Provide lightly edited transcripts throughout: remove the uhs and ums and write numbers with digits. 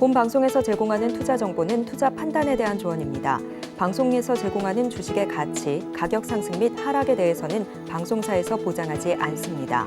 본 방송에서 제공하는 투자 정보는 투자 판단에 대한 조언입니다. 방송에서 제공하는 주식의 가치, 가격 상승 및 하락에 대해서는 방송사에서 보장하지 않습니다.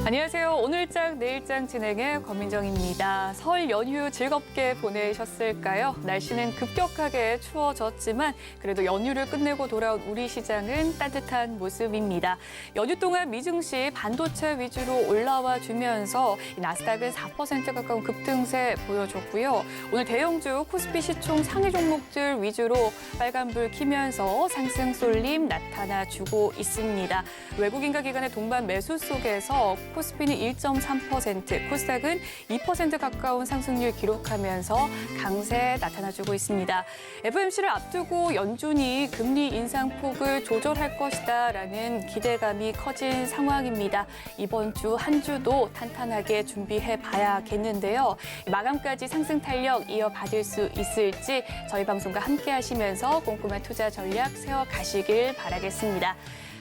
안녕하세요. 오늘장 내일장 진행의 권민정입니다. 설 연휴 즐겁게 보내셨을까요? 날씨는 급격하게 추워졌지만 그래도 연휴를 끝내고 돌아온 우리 시장은 따뜻한 모습입니다. 연휴 동안 미증시 반도체 위주로 올라와 주면서 나스닥은 4% 가까운 급등세 보여줬고요. 오늘 대형주 코스피 시총 상위 종목들 위주로 빨간불 켜면서 상승 쏠림 나타나주고 있습니다. 외국인과 기관의 동반 매수 속에서 코스피는 1.3%, 코스닥은 2% 가까운 상승률 기록하면서 강세 나타나주고 있습니다. FOMC를 앞두고 연준이 금리 인상폭을 조절할 것이다라는 기대감이 커진 상황입니다. 이번 주 한 주도 탄탄하게 준비해 봐야겠는데요. 마감까지 상승 탄력 이어받을 수 있을지 저희 방송과 함께 하시면서 꼼꼼한 투자 전략 세워가시길 바라겠습니다.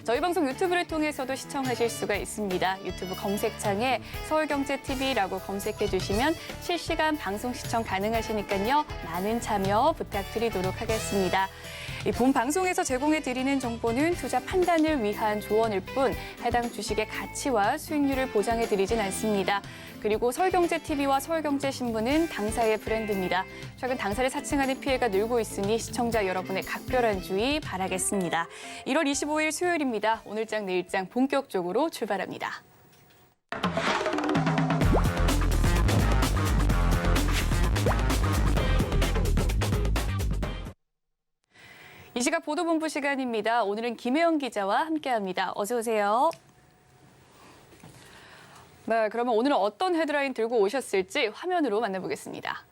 저희 방송 유튜브를 통해서도 시청하실 수가 있습니다. 유튜브 검색창에 서울경제TV라고 검색해 주시면 실시간 방송 시청 가능하시니까요. 많은 참여 부탁드리도록 하겠습니다. 본 방송에서 제공해드리는 정보는 투자 판단을 위한 조언일 뿐 해당 주식의 가치와 수익률을 보장해드리진 않습니다. 그리고 서울경제TV와 서울경제신문은 당사의 브랜드입니다. 최근 당사를 사칭하는 피해가 늘고 있으니 시청자 여러분의 각별한 주의 바라겠습니다. 1월 25일 수요일입니다. 오늘장 내일장 본격적으로 출발합니다. 이 시각 보도본부 시간입니다. 오늘은 김혜영 기자와 함께합니다. 어서 오세요. 네, 그러면 오늘은 어떤 헤드라인 들고 오셨을지 화면으로 만나보겠습니다.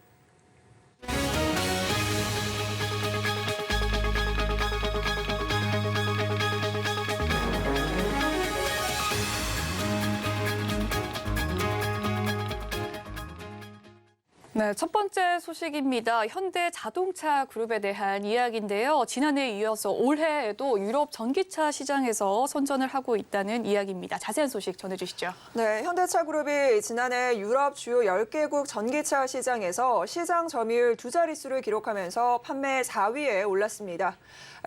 네, 첫 번째 소식입니다. 현대자동차 그룹에 대한 이야기인데요. 지난해에 이어서 올해에도 유럽 전기차 시장에서 선전을 하고 있다는 이야기입니다. 자세한 소식 전해주시죠. 네, 현대차 그룹이 지난해 유럽 주요 10개국 전기차 시장에서 시장 점유율 두 자릿수를 기록하면서 판매 4위에 올랐습니다.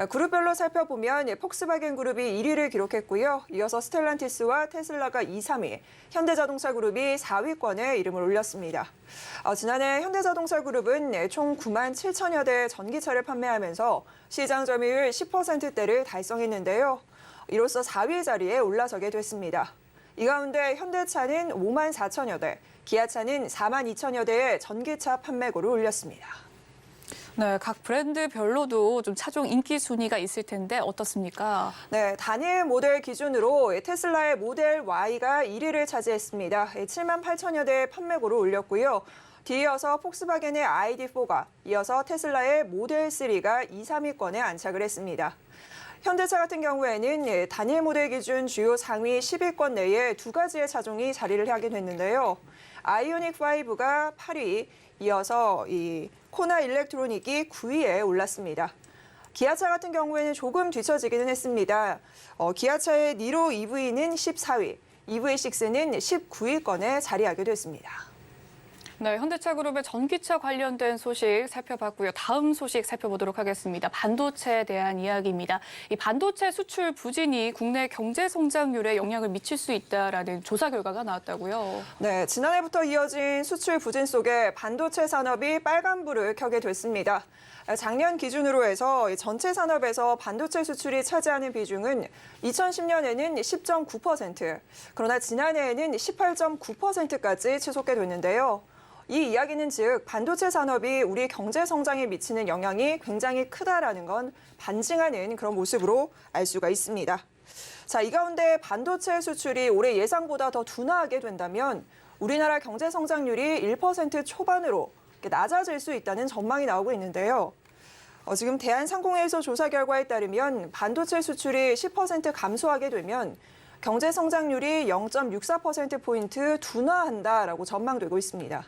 그룹별로 살펴보면 폭스바겐 그룹이 1위를 기록했고요. 이어서 스텔란티스와 테슬라가 2, 3위, 현대자동차 그룹이 4위권에 이름을 올렸습니다. 지난해 현대자동차 그룹은 총 9만 7천여 대 전기차를 판매하면서 시장 점유율 10%대를 달성했는데요. 이로써 4위 자리에 올라서게 됐습니다. 이 가운데 현대차는 5만 4천여 대, 기아차는 4만 2천여 대의 전기차 판매고를 올렸습니다. 네, 각 브랜드별로도 좀 차종 인기 순위가 있을 텐데 어떻습니까? 네, 단일 모델 기준으로 테슬라의 모델 Y가 1위를 차지했습니다. 7만 8천여 대의 판매고를 올렸고요. 뒤이어서 폭스바겐의 ID4가, 이어서 테슬라의 모델 3가 2, 3위권에 안착을 했습니다. 현대차 같은 경우에는 단일 모델 기준 주요 상위 10위권 내에 두 가지의 차종이 자리를 하게 됐는데요. 아이오닉 5가 8위, 이어서 코나 일렉트로닉이 9위에 올랐습니다. 기아차 같은 경우에는 조금 뒤처지기는 했습니다. 기아차의 니로 EV는 14위, EV6는 19위권에 자리하게 됐습니다. 네, 현대차 그룹의 전기차 관련된 소식 살펴봤고요. 다음 소식 살펴보도록 하겠습니다. 반도체에 대한 이야기입니다. 이 반도체 수출 부진이 국내 경제 성장률에 영향을 미칠 수 있다라는 조사 결과가 나왔다고요. 네, 지난해부터 이어진 수출 부진 속에 반도체 산업이 빨간불을 켜게 됐습니다. 작년 기준으로 해서 전체 산업에서 반도체 수출이 차지하는 비중은 2010년에는 10.9%, 그러나 지난해에는 18.9%까지 치솟게 됐는데요. 이 이야기는 즉 반도체 산업이 우리 경제 성장에 미치는 영향이 굉장히 크다라는 건 반증하는 그런 모습으로 알 수가 있습니다. 자, 이 가운데 반도체 수출이 올해 예상보다 더 둔화하게 된다면 우리나라 경제 성장률이 1% 초반으로 낮아질 수 있다는 전망이 나오고 있는데요. 지금 대한상공회의소 조사 결과에 따르면 반도체 수출이 10% 감소하게 되면 경제 성장률이 0.64%포인트 둔화한다라고 전망되고 있습니다.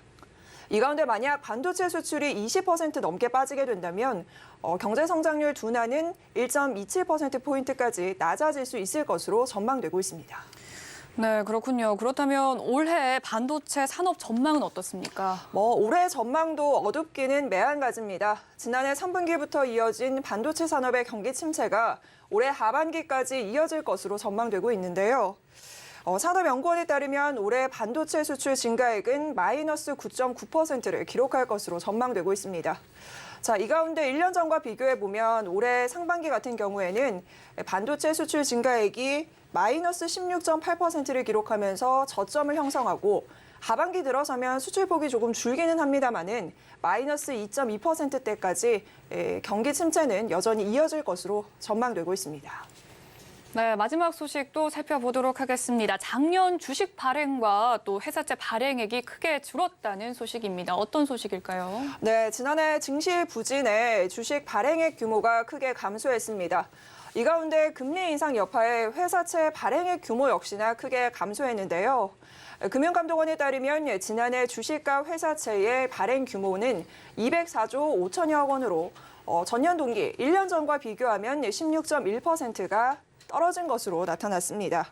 이 가운데 만약 반도체 수출이 20% 넘게 빠지게 된다면 경제 성장률 둔화는 1.27%포인트까지 낮아질 수 있을 것으로 전망되고 있습니다. 네, 그렇군요. 그렇다면 올해 반도체 산업 전망은 어떻습니까? 올해 전망도 어둡기는 매한가지입니다. 지난해 3분기부터 이어진 반도체 산업의 경기 침체가 올해 하반기까지 이어질 것으로 전망되고 있는데요. 산업연구원에 따르면 올해 반도체 수출 증가액은 마이너스 9.9%를 기록할 것으로 전망되고 있습니다. 자, 이 가운데 1년 전과 비교해보면 올해 상반기 같은 경우에는 반도체 수출 증가액이 마이너스 16.8%를 기록하면서 저점을 형성하고 하반기 들어서면 수출폭이 조금 줄기는 합니다만은 마이너스 2.2%대까지 경기 침체는 여전히 이어질 것으로 전망되고 있습니다. 네, 마지막 소식도 살펴보도록 하겠습니다. 작년 주식 발행과 또 회사채 발행액이 크게 줄었다는 소식입니다. 어떤 소식일까요? 네, 지난해 증시 부진에 주식 발행액 규모가 크게 감소했습니다. 이 가운데 금리 인상 여파에 회사채 발행액 규모 역시나 크게 감소했는데요. 금융감독원에 따르면 지난해 주식과 회사채의 발행 규모는 204조 5천여억 원으로 전년 동기 1년 전과 비교하면 16.1%가 떨어진 것으로 나타났습니다.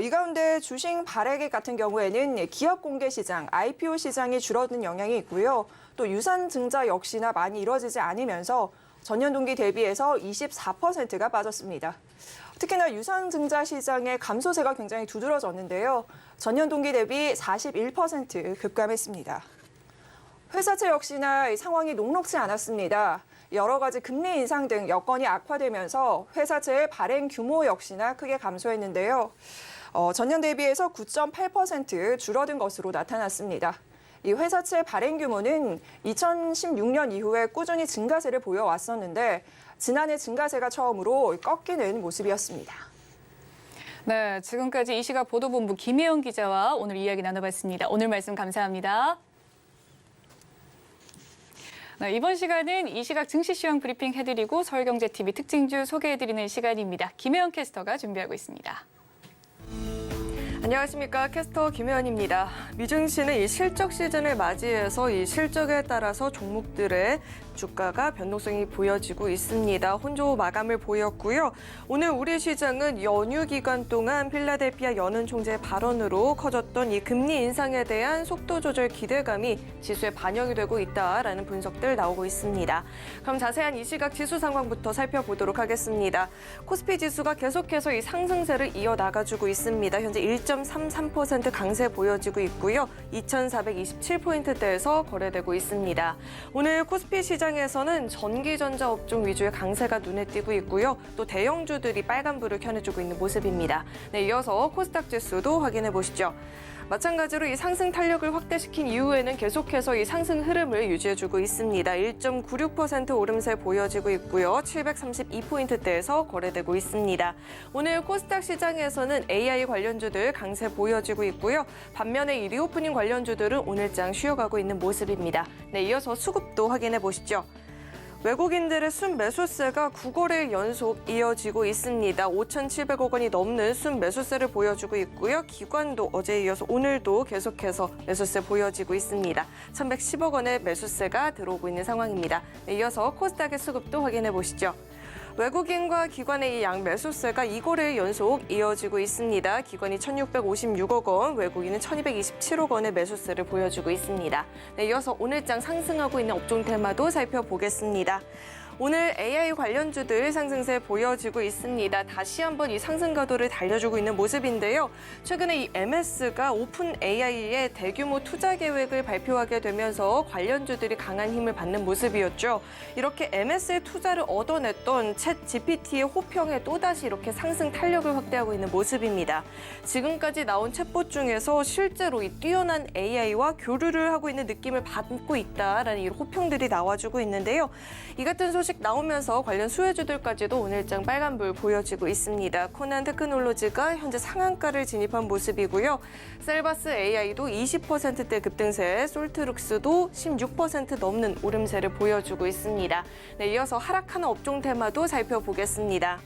이 가운데 주식 발행액 같은 경우에는 기업 공개 시장, IPO 시장이 줄어든 영향이 있고요. 또 유산 증자 역시나 많이 이뤄지지 않으면서 전년 동기 대비해서 24%가 빠졌습니다. 특히나 유산 증자 시장의 감소세가 굉장히 두드러졌는데요. 전년 동기 대비 41% 급감했습니다. 회사채 역시나 상황이 녹록지 않았습니다. 여러 가지 금리 인상 등 여건이 악화되면서 회사채의 발행 규모 역시나 크게 감소했는데요. 전년 대비해서 9.8% 줄어든 것으로 나타났습니다. 이 회사채 발행 규모는 2016년 이후에 꾸준히 증가세를 보여왔었는데 지난해 증가세가 처음으로 꺾이는 모습이었습니다. 네, 지금까지 이 시각 보도본부 김혜영 기자와 오늘 이야기 나눠봤습니다. 오늘 말씀 감사합니다. 네, 이번 시간은 이 시각 증시 시황 브리핑 해드리고 서울경제TV 특징주 소개해드리는 시간입니다. 김혜영 캐스터가 준비하고 있습니다. 안녕하십니까. 캐스터 김혜연입니다. 미증시는 이 실적 시즌을 맞이해서 이 실적에 따라서 종목들의 주가가 변동성이 보여지고 있습니다. 혼조 마감을 보였고요. 오늘 우리 시장은 연휴 기간 동안 필라델피아 연은 총재의 발언으로 커졌던 이 금리 인상에 대한 속도 조절 기대감이 지수에 반영이 되고 있다라는 분석들 나오고 있습니다. 그럼 자세한 이 시각 지수 상황부터 살펴보도록 하겠습니다. 코스피 지수가 계속해서 이 상승세를 이어나가주고 있습니다. 현재 1.33% 강세 보여지고 있고요. 2,427포인트대에서 거래되고 있습니다. 오늘 코스피 시장에서는 전기전자 업종 위주의 강세가 눈에 띄고 있고요. 또 대형주들이 빨간불을 켜내주고 있는 모습입니다. 네, 이어서 코스닥 지수도 확인해 보시죠. 마찬가지로 이 상승 탄력을 확대시킨 이후에는 계속해서 이 상승 흐름을 유지해주고 있습니다. 1.96% 오름세 보여지고 있고요. 732포인트대에서 거래되고 있습니다. 오늘 코스닥 시장에서는 AI 관련주들 강세 보여지고 있고요. 반면에 이 리오프닝 관련주들은 오늘장 쉬어가고 있는 모습입니다. 네, 이어서 수급도 확인해 보시죠. 외국인들의 순매수세가 9거래 연속 이어지고 있습니다. 5,700억 원이 넘는 순매수세를 보여주고 있고요. 기관도 어제에 이어서 오늘도 계속해서 매수세 보여지고 있습니다. 1,110억 원의 매수세가 들어오고 있는 상황입니다. 네, 이어서 코스닥의 수급도 확인해 보시죠. 외국인과 기관의 이 양매수세가 2거래 연속 이어지고 있습니다. 기관이 1,656억 원, 외국인은 1,227억 원의 매수세를 보여주고 있습니다. 네, 이어서 오늘장 상승하고 있는 업종 테마도 살펴보겠습니다. 오늘 AI 관련주들 상승세 보여지고 있습니다. 다시 한번 이 상승 가도를 달려주고 있는 모습인데요. 최근에 이 MS가 오픈 AI의 대규모 투자 계획을 발표하게 되면서 관련주들이 강한 힘을 받는 모습이었죠. 이렇게 MS의 투자를 얻어냈던 챗 GPT의 호평에 또다시 이렇게 상승 탄력을 확대하고 있는 모습입니다. 지금까지 나온 챗봇 중에서 실제로 이 뛰어난 AI와 교류를 하고 있는 느낌을 받고 있다라는 이 호평들이 나와주고 있는데요. 이 같은 소식 나오면서 관련 수혜주들까지도 오늘장 빨간불 보여지고 있습니다. 코난 테크놀로지가 현재 상한가를 진입한 모습이고요. 셀바스 AI도 20%대 급등세, 솔트룩스도 16% 넘는 오름세를 보여주고 있습니다. 네, 이어서 하락하는 업종 테마도 살펴보겠습니다.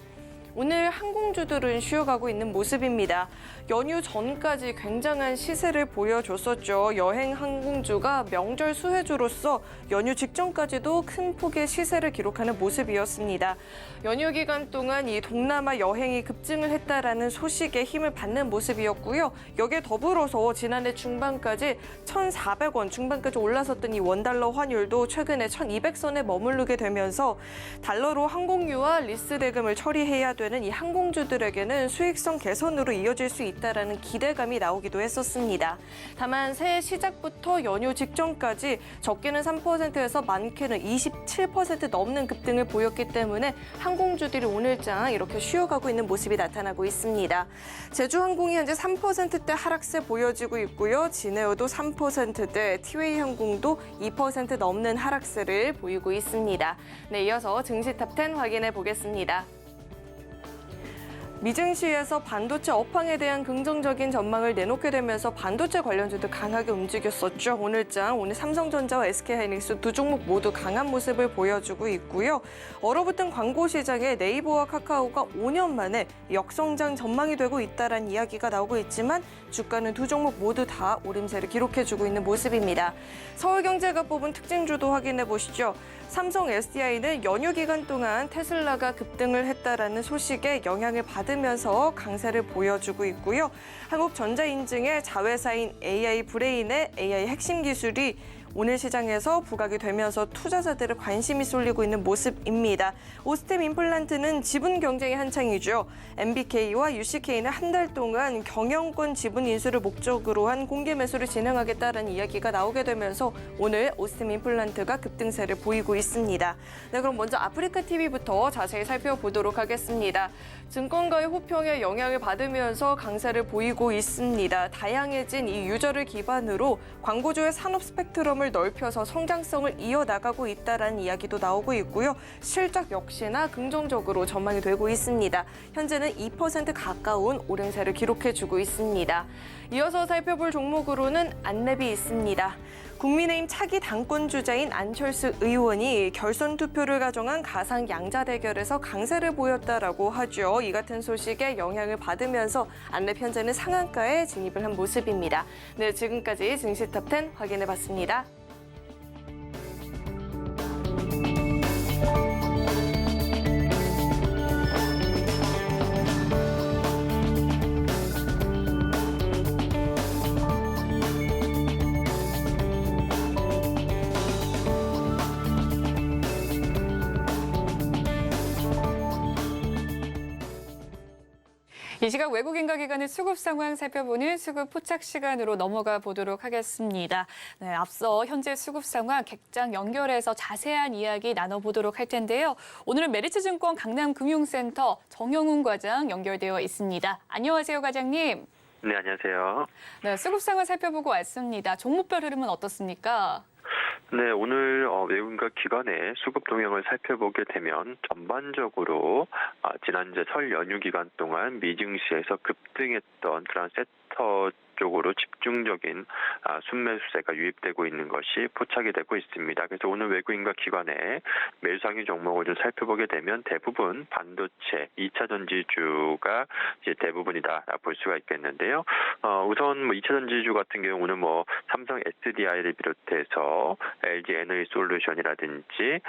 오늘 항공주들은 쉬어가고 있는 모습입니다. 연휴 전까지 굉장한 시세를 보여줬었죠. 여행 항공주가 명절 수혜주로서 연휴 직전까지도 큰 폭의 시세를 기록하는 모습이었습니다. 연휴 기간 동안 이 동남아 여행이 급증을 했다라는 소식에 힘을 받는 모습이었고요. 여기에 더불어서 지난해 중반까지 1,400원 중반까지 올라섰던 이 원달러 환율도 최근에 1,200선에 머무르게 되면서 달러로 항공유와 리스 대금을 처리해야 되는 이 항공주들에게는 수익성 개선으로 이어질 수 있다라는 기대감이 나오기도 했었습니다. 다만 새해 시작부터 연휴 직전까지 적게는 3%에서 많게는 27% 넘는 급등을 보였기 때문에 항공주들이 오늘장 이렇게 쉬어가고 있는 모습이 나타나고 있습니다. 제주항공이 현재 3%대 하락세 보여지고 있고요. 진에어도 3%대, 티웨이 항공도 2% 넘는 하락세를 보이고 있습니다. 네, 이어서 증시 탑10 확인해 보겠습니다. 미증시에서 반도체 업황에 대한 긍정적인 전망을 내놓게 되면서 반도체 관련주도 강하게 움직였었죠. 오늘 삼성전자와 SK하이닉스 두 종목 모두 강한 모습을 보여주고 있고요. 얼어붙은 광고 시장에 네이버와 카카오가 5년 만에 역성장 전망이 되고 있다는 이야기가 나오고 있지만 주가는 두 종목 모두 다 오름세를 기록해주고 있는 모습입니다. 서울경제가 뽑은 특징주도 확인해 보시죠. 삼성 SDI는 연휴 기간 동안 테슬라가 급등을 했다라는 소식에 영향을 받으면서 강세를 보여주고 있고요. 한국전자인증의 자회사인 AI 브레인의 AI 핵심 기술이 오늘 시장에서 부각이 되면서 투자자들의 관심이 쏠리고 있는 모습입니다. 오스템 임플란트는 지분 경쟁이 한창이죠. MBK와 UCK는 한 달 동안 경영권 지분 인수를 목적으로 한 공개 매수를 진행하겠다는 이야기가 나오게 되면서 오늘 오스템 임플란트가 급등세를 보이고 있습니다. 네, 그럼 먼저 아프리카 TV부터 자세히 살펴보도록 하겠습니다. 증권가의 호평에 영향을 받으면서 강세를 보이고 있습니다. 다양해진 이 유저를 기반으로 광고주의 산업 스펙트럼을 넓혀서 성장성을 이어나가고 있다는 이야기도 나오고 있고요. 실적 역시나 긍정적으로 전망이 되고 있습니다. 현재는 2% 가까운 오름세를 기록해주고 있습니다. 이어서 살펴볼 종목으로는 안랩이 있습니다. 국민의힘 차기 당권 주자인 안철수 의원이 결선 투표를 가정한 가상 양자 대결에서 강세를 보였다라고 하죠. 이 같은 소식에 영향을 받으면서 안랩 현재는 상한가에 진입을 한 모습입니다. 네, 지금까지 증시 탑10 확인해봤습니다. 이 시각 외국인과 기관의 수급 상황 살펴보는 수급 포착 시간으로 넘어가 보도록 하겠습니다. 네, 앞서 현재 수급 상황 객장 연결해서 자세한 이야기 나눠보도록 할 텐데요. 오늘은 메리츠증권 강남금융센터 정영훈 과장 연결되어 있습니다. 안녕하세요, 과장님. 네, 안녕하세요. 네, 수급 상황 살펴보고 왔습니다. 종목별 흐름은 어떻습니까? 네, 오늘 외국인과 기관의 수급 동향을 살펴보게 되면 전반적으로 지난주 설 연휴 기간 동안 미증시에서 급등했던 그런 섹터 쪽으로 집중적인 순매수세가 유입되고 있는 것이 포착이 되고 있습니다. 그래서 오늘 외국인과 기관의 매수상위 종목을 좀 살펴보게 되면 대부분 반도체, 2차 전지주가 이제 대부분이다 볼 수가 있겠는데요. 우선 2차 전지주 같은 경우는 삼성 SDI를 비롯해서 LG 에너지 솔루션이라든지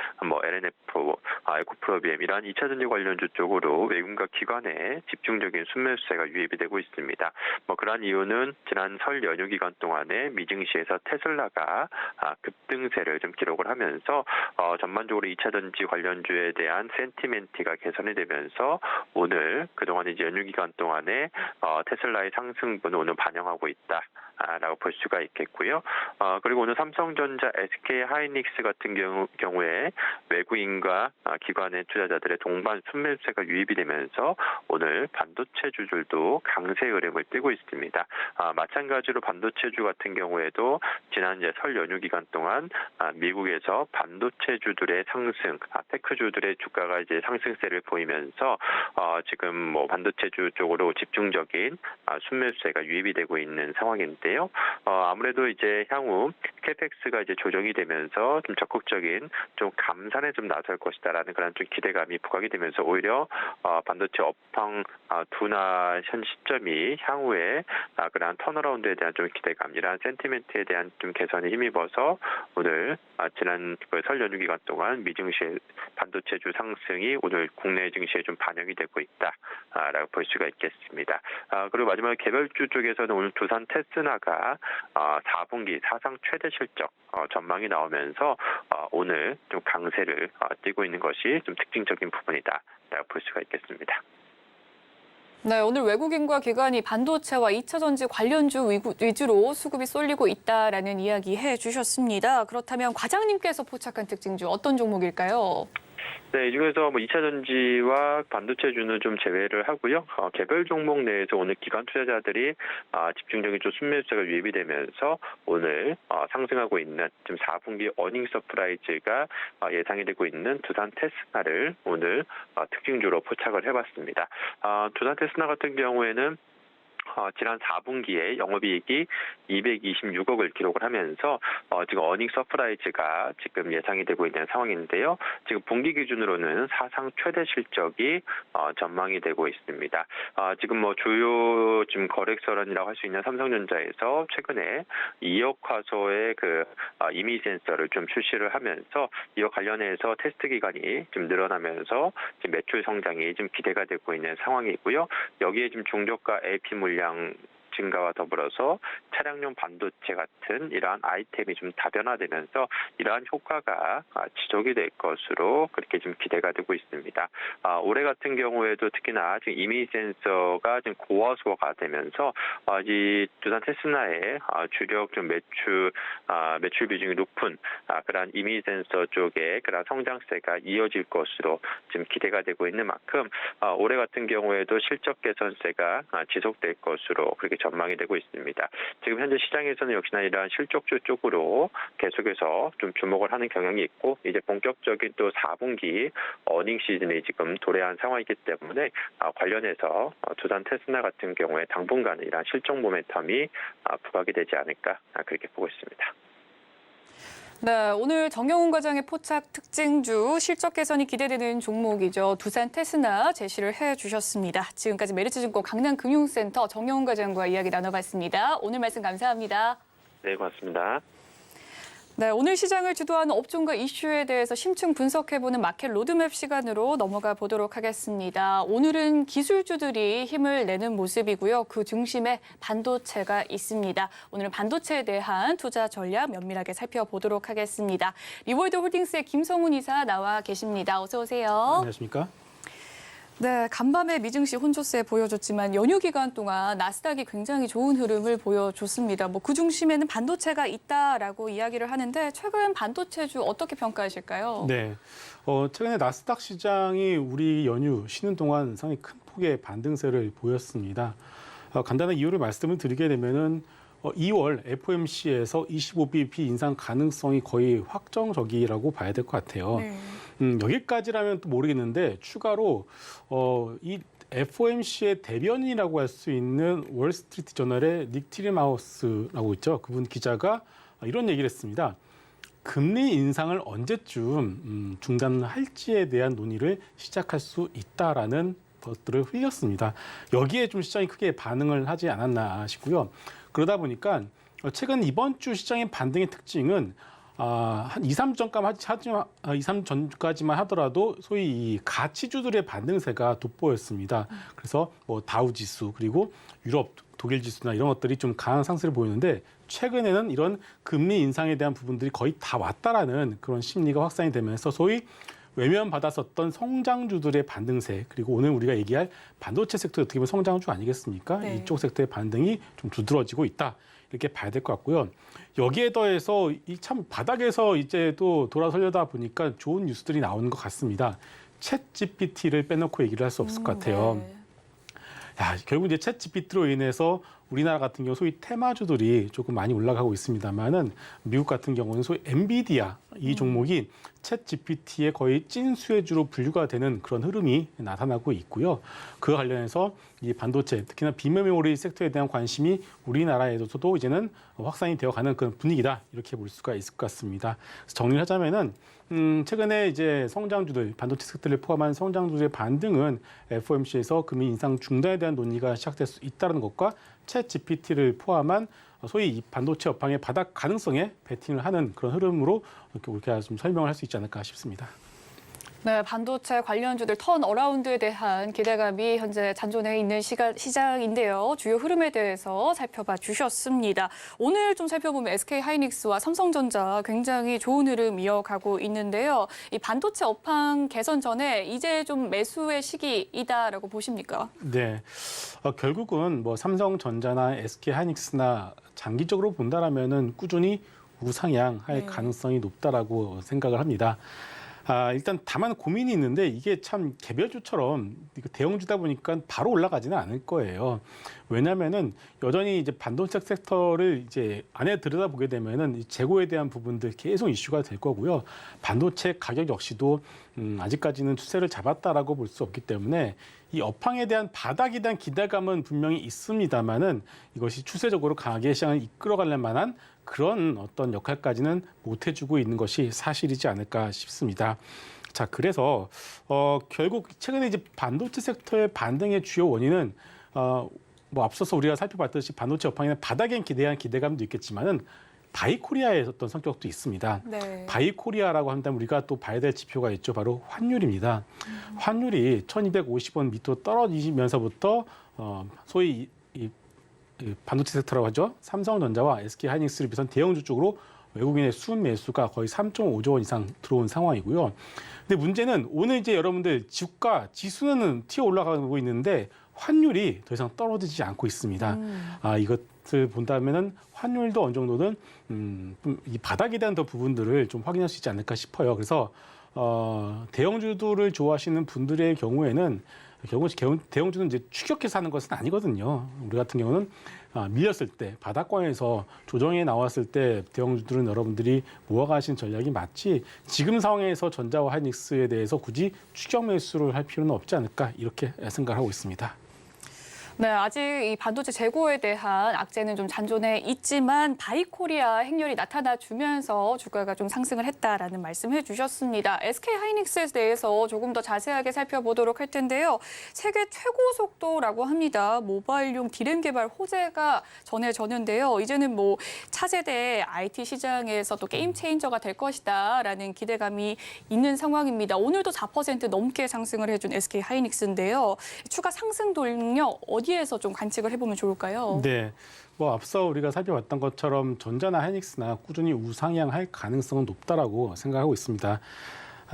LNF, 에코프로비엠 이런 2차 전지 관련주 쪽으로 외국인과 기관의 집중적인 순매수세가 유입이 되고 있습니다. 그러한 이유는 지난 설 연휴 기간 동안에 미증시에서 테슬라가 급등세를 좀 기록을 하면서 전반적으로 2차 전지 관련주에 대한 센티멘트가 개선이 되면서 오늘 그동안 이제 연휴 기간 동안에 테슬라의 상승분을 오늘 반영하고 있다라고 볼 수가 있겠고요. 그리고 오늘 삼성전자, SK하이닉스 같은 경우에 외국인과 기관의 투자자들의 동반 순매수세가 유입이 되면서 오늘 반도체 주들도 강세 흐름을 띠고 있습니다. 마찬가지로 반도체주 같은 경우에도 지난 이제 설 연휴 기간 동안 미국에서 반도체주들의 상승, 테크주들의 주가가 이제 상승세를 보이면서 지금 뭐 반도체주 쪽으로 집중적인 순매수세가 유입이 되고 있는 상황인데요. 아무래도 이제 향후 캐펙스가 이제 조정이 되면서 좀 적극적인 좀 감산에 좀 나설 것이다라는 그런 좀 기대감이 부각이 되면서 오히려 반도체 업황 둔화 현 시점이 향후에 그러한 턴어라운드에 대한 좀 기대감, 이러한 센티멘트에 대한 좀 개선에 힘입어서 오늘 지난 설 연휴 기간 동안 미증시의 반도체주 상승이 오늘 국내 증시에 좀 반영이 되고 있다라고 볼 수가 있겠습니다. 그리고 마지막에 개별주 쪽에서는 오늘 두산 테스나가 4분기 사상 최대 실적 전망이 나오면서 오늘 좀 강세를 띠고 있는 것이 좀 특징적인 부분이다라고 볼 수가 있겠습니다. 네, 오늘 외국인과 기관이 반도체와 2차 전지 관련주 위주로 수급이 쏠리고 있다라는 이야기 해주셨습니다. 그렇다면 과장님께서 포착한 특징주 어떤 종목일까요? 네, 이 중에서 2차 전지와 반도체주는 좀 제외를 하고요. 개별 종목 내에서 오늘 기관 투자자들이 집중적인 좀 순매수세가 유입이 되면서 오늘 상승하고 있는 지금 4분기 어닝 서프라이즈가 예상이 되고 있는 두산 테스나를 오늘 특징주로 포착을 해봤습니다. 두산 테스나 같은 경우에는 지난 4분기에 영업이익이 226억을 기록을 하면서 지금 어닝 서프라이즈가 지금 예상이 되고 있는 상황인데요. 지금 분기 기준으로는 사상 최대 실적이 전망이 되고 있습니다. 지금 뭐 주요 지금 거래처런이라고 할 수 있는 삼성전자에서 최근에 2억 화소의 그 이미 센서를 좀 출시를 하면서 이와 관련해서 테스트 기간이 좀 늘어나면서 지금 매출 성장이 좀 기대가 되고 있는 상황이고요. 여기에 지금 중저가 AP 물량 증가와 더불어서 차량용 반도체 같은 이러한 아이템이 좀 다변화되면서 이러한 효과가 지속이 될 것으로 그렇게 좀 기대가 되고 있습니다. 올해 같은 경우에도 특히나 지금 이미 센서가 좀 고화소가 되면서 이 두산 테스나의 주력 좀 매출 비중이 높은 그러한 이미 센서 쪽에 그런 성장세가 이어질 것으로 지금 기대가 되고 있는 만큼 올해 같은 경우에도 실적 개선세가 지속될 것으로 그렇게 전망이 되고 있습니다. 지금 현재 시장에서는 역시나 이러한 실적주 쪽으로 계속해서 좀 주목을 하는 경향이 있고 이제 본격적인 또 4분기 어닝 시즌이 지금 도래한 상황이기 때문에 관련해서 두산 테스나 같은 경우에 당분간은 이러한 실적 모멘텀이 부각이 되지 않을까 그렇게 보고 있습니다. 네, 오늘 정영훈 과장의 포착 특징주 실적 개선이 기대되는 종목이죠. 두산 테스나 제시를 해주셨습니다. 지금까지 메리츠증권 강남금융센터 정영훈 과장과 이야기 나눠봤습니다. 오늘 말씀 감사합니다. 네, 고맙습니다. 네, 오늘 시장을 주도하는 업종과 이슈에 대해서 심층 분석해보는 마켓 로드맵 시간으로 넘어가 보도록 하겠습니다. 오늘은 기술주들이 힘을 내는 모습이고요. 그 중심에 반도체가 있습니다. 오늘은 반도체에 대한 투자 전략 면밀하게 살펴보도록 하겠습니다. 리월드 홀딩스의 김성훈 이사 나와 계십니다. 어서 오세요. 안녕하십니까? 네, 간밤에 미증시 혼조세 보여줬지만 연휴 기간 동안 나스닥이 굉장히 좋은 흐름을 보여줬습니다. 그 중심에는 반도체가 있다라고 이야기를 하는데 최근 반도체주 어떻게 평가하실까요? 네, 최근에 나스닥 시장이 우리 연휴 쉬는 동안 상당히 큰 폭의 반등세를 보였습니다. 간단한 이유를 말씀을 드리게 되면은 2월 FOMC에서 25bp 인상 가능성이 거의 확정적이라고 봐야 될 것 같아요. 네. 여기까지라면 또 모르겠는데 추가로 이 FOMC의 대변인이라고 할 수 있는 월스트리트 저널의 닉 티리마우스라고 있죠. 그분 기자가 이런 얘기를 했습니다. 금리 인상을 언제쯤 중단할지에 대한 논의를 시작할 수 있다라는 것들을 흘렸습니다. 여기에 좀 시장이 크게 반응을 하지 않았나 싶고요. 그러다 보니까 최근 이번 주 시장의 반등의 특징은 한 2, 3전까지만 하더라도 소위 이 가치주들의 반등세가 돋보였습니다. 그래서 뭐 다우지수 그리고 유럽, 독일 지수나 이런 것들이 좀 강한 상승을 보이는데 최근에는 이런 금리 인상에 대한 부분들이 거의 다 왔다라는 그런 심리가 확산이 되면서 소위 외면받았었던 성장주들의 반등세 그리고 오늘 우리가 얘기할 반도체 섹터 어떻게 보면 성장주 아니겠습니까? 네. 이쪽 섹터의 반등이 좀 두드러지고 있다. 이렇게 봐야 될 것 같고요. 여기에 더해서 이 참 바닥에서 이제 또 돌아서려다 보니까 좋은 뉴스들이 나오는 것 같습니다. 챗 GPT를 빼놓고 얘기를 할 수 없을 것 같아요. 네. 야, 결국 이제 챗 GPT로 인해서 우리나라 같은 경우 소위 테마주들이 조금 많이 올라가고 있습니다만은 미국 같은 경우는 소위 엔비디아 이 종목이 챗 GPT의 거의 찐 수혜주로 분류가 되는 그런 흐름이 나타나고 있고요. 그와 관련해서 이 반도체, 특히나 비메모리 섹터에 대한 관심이 우리나라에서도 이제는 확산이 되어가는 그런 분위기다 이렇게 볼 수가 있을 것 같습니다. 그래서 정리를 하자면은 최근에 이제 성장주들, 반도체 섹터를 포함한 성장주들의 반등은 FOMC에서 금리 인상 중단에 대한 논의가 시작될 수 있다는 것과 챗 GPT를 포함한 소위 이 반도체 업황의 바닥 가능성에 베팅을 하는 그런 흐름으로 이렇게 우리가 좀 설명을 할 수 있지 않을까 싶습니다. 네, 반도체 관련주들 턴어라운드에 대한 기대감이 현재 잔존해 있는 시장인데요. 주요 흐름에 대해서 살펴봐 주셨습니다. 오늘 좀 살펴보면 SK하이닉스와 삼성전자 굉장히 좋은 흐름 이어가고 있는데요. 이 반도체 업황 개선 전에 이제 좀 매수의 시기이다라고 보십니까? 네, 결국은 뭐 삼성전자나 SK하이닉스나 장기적으로 본다라면은 꾸준히 우상향할 가능성이 높다라고 생각을 합니다. 일단 다만 고민이 있는데 이게 참 개별주처럼 대형주다 보니까 바로 올라가지는 않을 거예요. 왜냐하면은 여전히 이제 반도체 섹터를 이제 안에 들여다보게 되면은 재고에 대한 부분들 계속 이슈가 될 거고요. 반도체 가격 역시도 아직까지는 추세를 잡았다라고 볼 수 없기 때문에 이 업황에 대한 바닥에 대한 기대감은 분명히 있습니다만은 이것이 추세적으로 강하게 시장을 이끌어갈 만한 그런 어떤 역할까지는 못 해주고 있는 것이 사실이지 않을까 싶습니다. 자, 그래서 결국 최근에 이제 반도체 섹터의 반등의 주요 원인은 뭐 앞서서 우리가 살펴봤듯이 반도체 업황에는 바닥에 대한 기대감도 있겠지만은 바이코리아의 어떤 성격도 있습니다. 네. 바이코리아라고 한다면 우리가 또 봐야 될 지표가 있죠. 바로 환율입니다. 환율이 1,250원 밑으로 떨어지면서부터 소위 이 반도체 섹터라고 하죠. 삼성전자와 SK하이닉스를 비롯한 대형주 쪽으로 외국인의 순 매수가 거의 3.5조 원 이상 들어온 상황이고요. 근데 문제는 오늘 이제 여러분들 주가 지수는 튀어 올라가고 있는데 환율이 더 이상 떨어지지 않고 있습니다. 이것을 본다면은 환율도 어느 정도는 이 바닥에 대한 더 부분들을 좀 확인할 수 있지 않을까 싶어요. 그래서 대형주들을 좋아하시는 분들의 경우에는 결국 대형주는 이제 추격해서 하는 것은 아니거든요. 우리 같은 경우는 밀렸을 때 바닥권에서 조정에 나왔을 때 대형주들은 여러분들이 모아가신 전략이 맞지 지금 상황에서 전자와 하이닉스에 대해서 굳이 추격 매수를 할 필요는 없지 않을까 이렇게 생각하고 있습니다. 네, 아직 이 반도체 재고에 대한 악재는 좀 잔존해 있지만 바이코리아 행렬이 나타나 주면서 주가가 좀 상승을 했다라는 말씀해 주셨습니다. SK하이닉스에 대해서 조금 더 자세하게 살펴보도록 할 텐데요. 세계 최고 속도라고 합니다. 모바일용 디램 개발 호재가 전해졌는데요. 이제는 뭐 차세대 IT 시장에서 또 게임 체인저가 될 것이다라는 기대감이 있는 상황입니다. 오늘도 4% 넘게 상승을 해준 SK하이닉스인데요. 추가 상승 동력 어디에서 좀 관측을 해보면 좋을까요? 네, 뭐 앞서 우리가 살펴봤던 것처럼 전자나 하이닉스나 꾸준히 우상향할 가능성은 높다라고 생각하고 있습니다.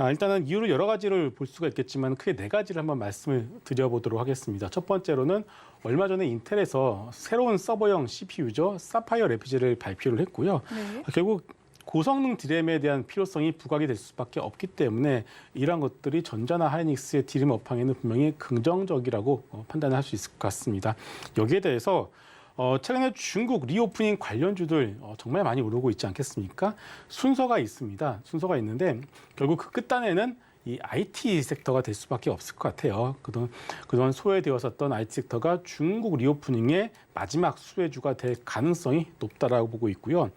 일단은 이유를 여러 가지를 볼 수가 있겠지만 크게 네 가지를 한번 말씀을 드려보도록 하겠습니다. 첫 번째로는 얼마 전에 인텔에서 새로운 서버형 CPU죠. 사파이어 래피즈를 발표를 했고요. 네. 결국 고성능 디램에 대한 필요성이 부각이 될 수밖에 없기 때문에 이러한 것들이 전자나 하이닉스의 디램 업황에는 분명히 긍정적이라고 판단을 할 수 있을 것 같습니다. 여기에 대해서 최근에 중국 리오프닝 관련주들 정말 많이 오르고 있지 않겠습니까? 순서가 있습니다. 순서가 있는데 결국 그 끝단에는 이 IT 섹터가 될 수밖에 없을 것 같아요. 그동안 소외되었었던 IT 섹터가 중국 리오프닝의 마지막 수혜주가 될 가능성이 높다라고 보고 있고요.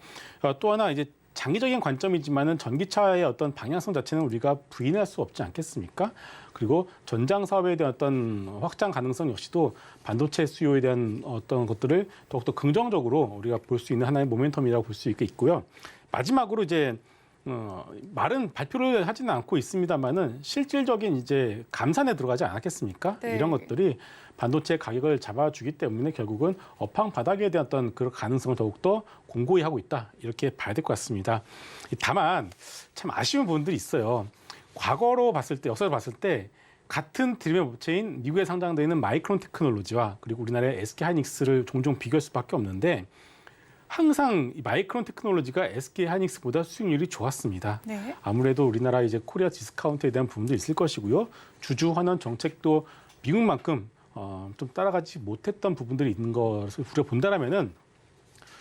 또 하나 이제 장기적인 관점이지만은 전기차의 어떤 방향성 자체는 우리가 부인할 수 없지 않겠습니까? 그리고 전장 사업에 대한 어떤 확장 가능성 역시도 반도체 수요에 대한 어떤 것들을 더욱더 긍정적으로 우리가 볼 수 있는 하나의 모멘텀이라고 볼 수 있고요. 마지막으로 이제 말은 발표를 하지는 않고 있습니다만은 실질적인 이제 감산에 들어가지 않았겠습니까? 네. 이런 것들이 반도체 가격을 잡아주기 때문에 결국은 업황 바닥에 대한 어떤 그런 가능성을 더욱더 공고히 하고 있다. 이렇게 봐야 될 것 같습니다. 다만 참 아쉬운 부분들이 있어요. 과거로 봤을 때, 역사를 봤을 때 같은 디램 업체인 미국에 상장되어 있는 마이크론 테크놀로지와 그리고 우리나라의 SK하이닉스를 종종 비교할 수밖에 없는데 항상 이 마이크론 테크놀로지가 SK하이닉스보다 수익률이 좋았습니다. 네. 아무래도 우리나라 이제 코리아 디스카운트에 대한 부분도 있을 것이고요. 주주 환원 정책도 미국만큼 좀 따라가지 못했던 부분들이 있는 것을 우리가 본다라면은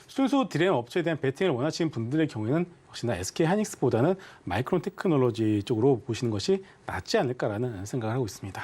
순수 디램 업체에 대한 베팅을 원하시는 분들의 경우에는 역시나 SK 하이닉스보다는 마이크론 테크놀로지 쪽으로 보시는 것이 낫지 않을까라는 생각을 하고 있습니다.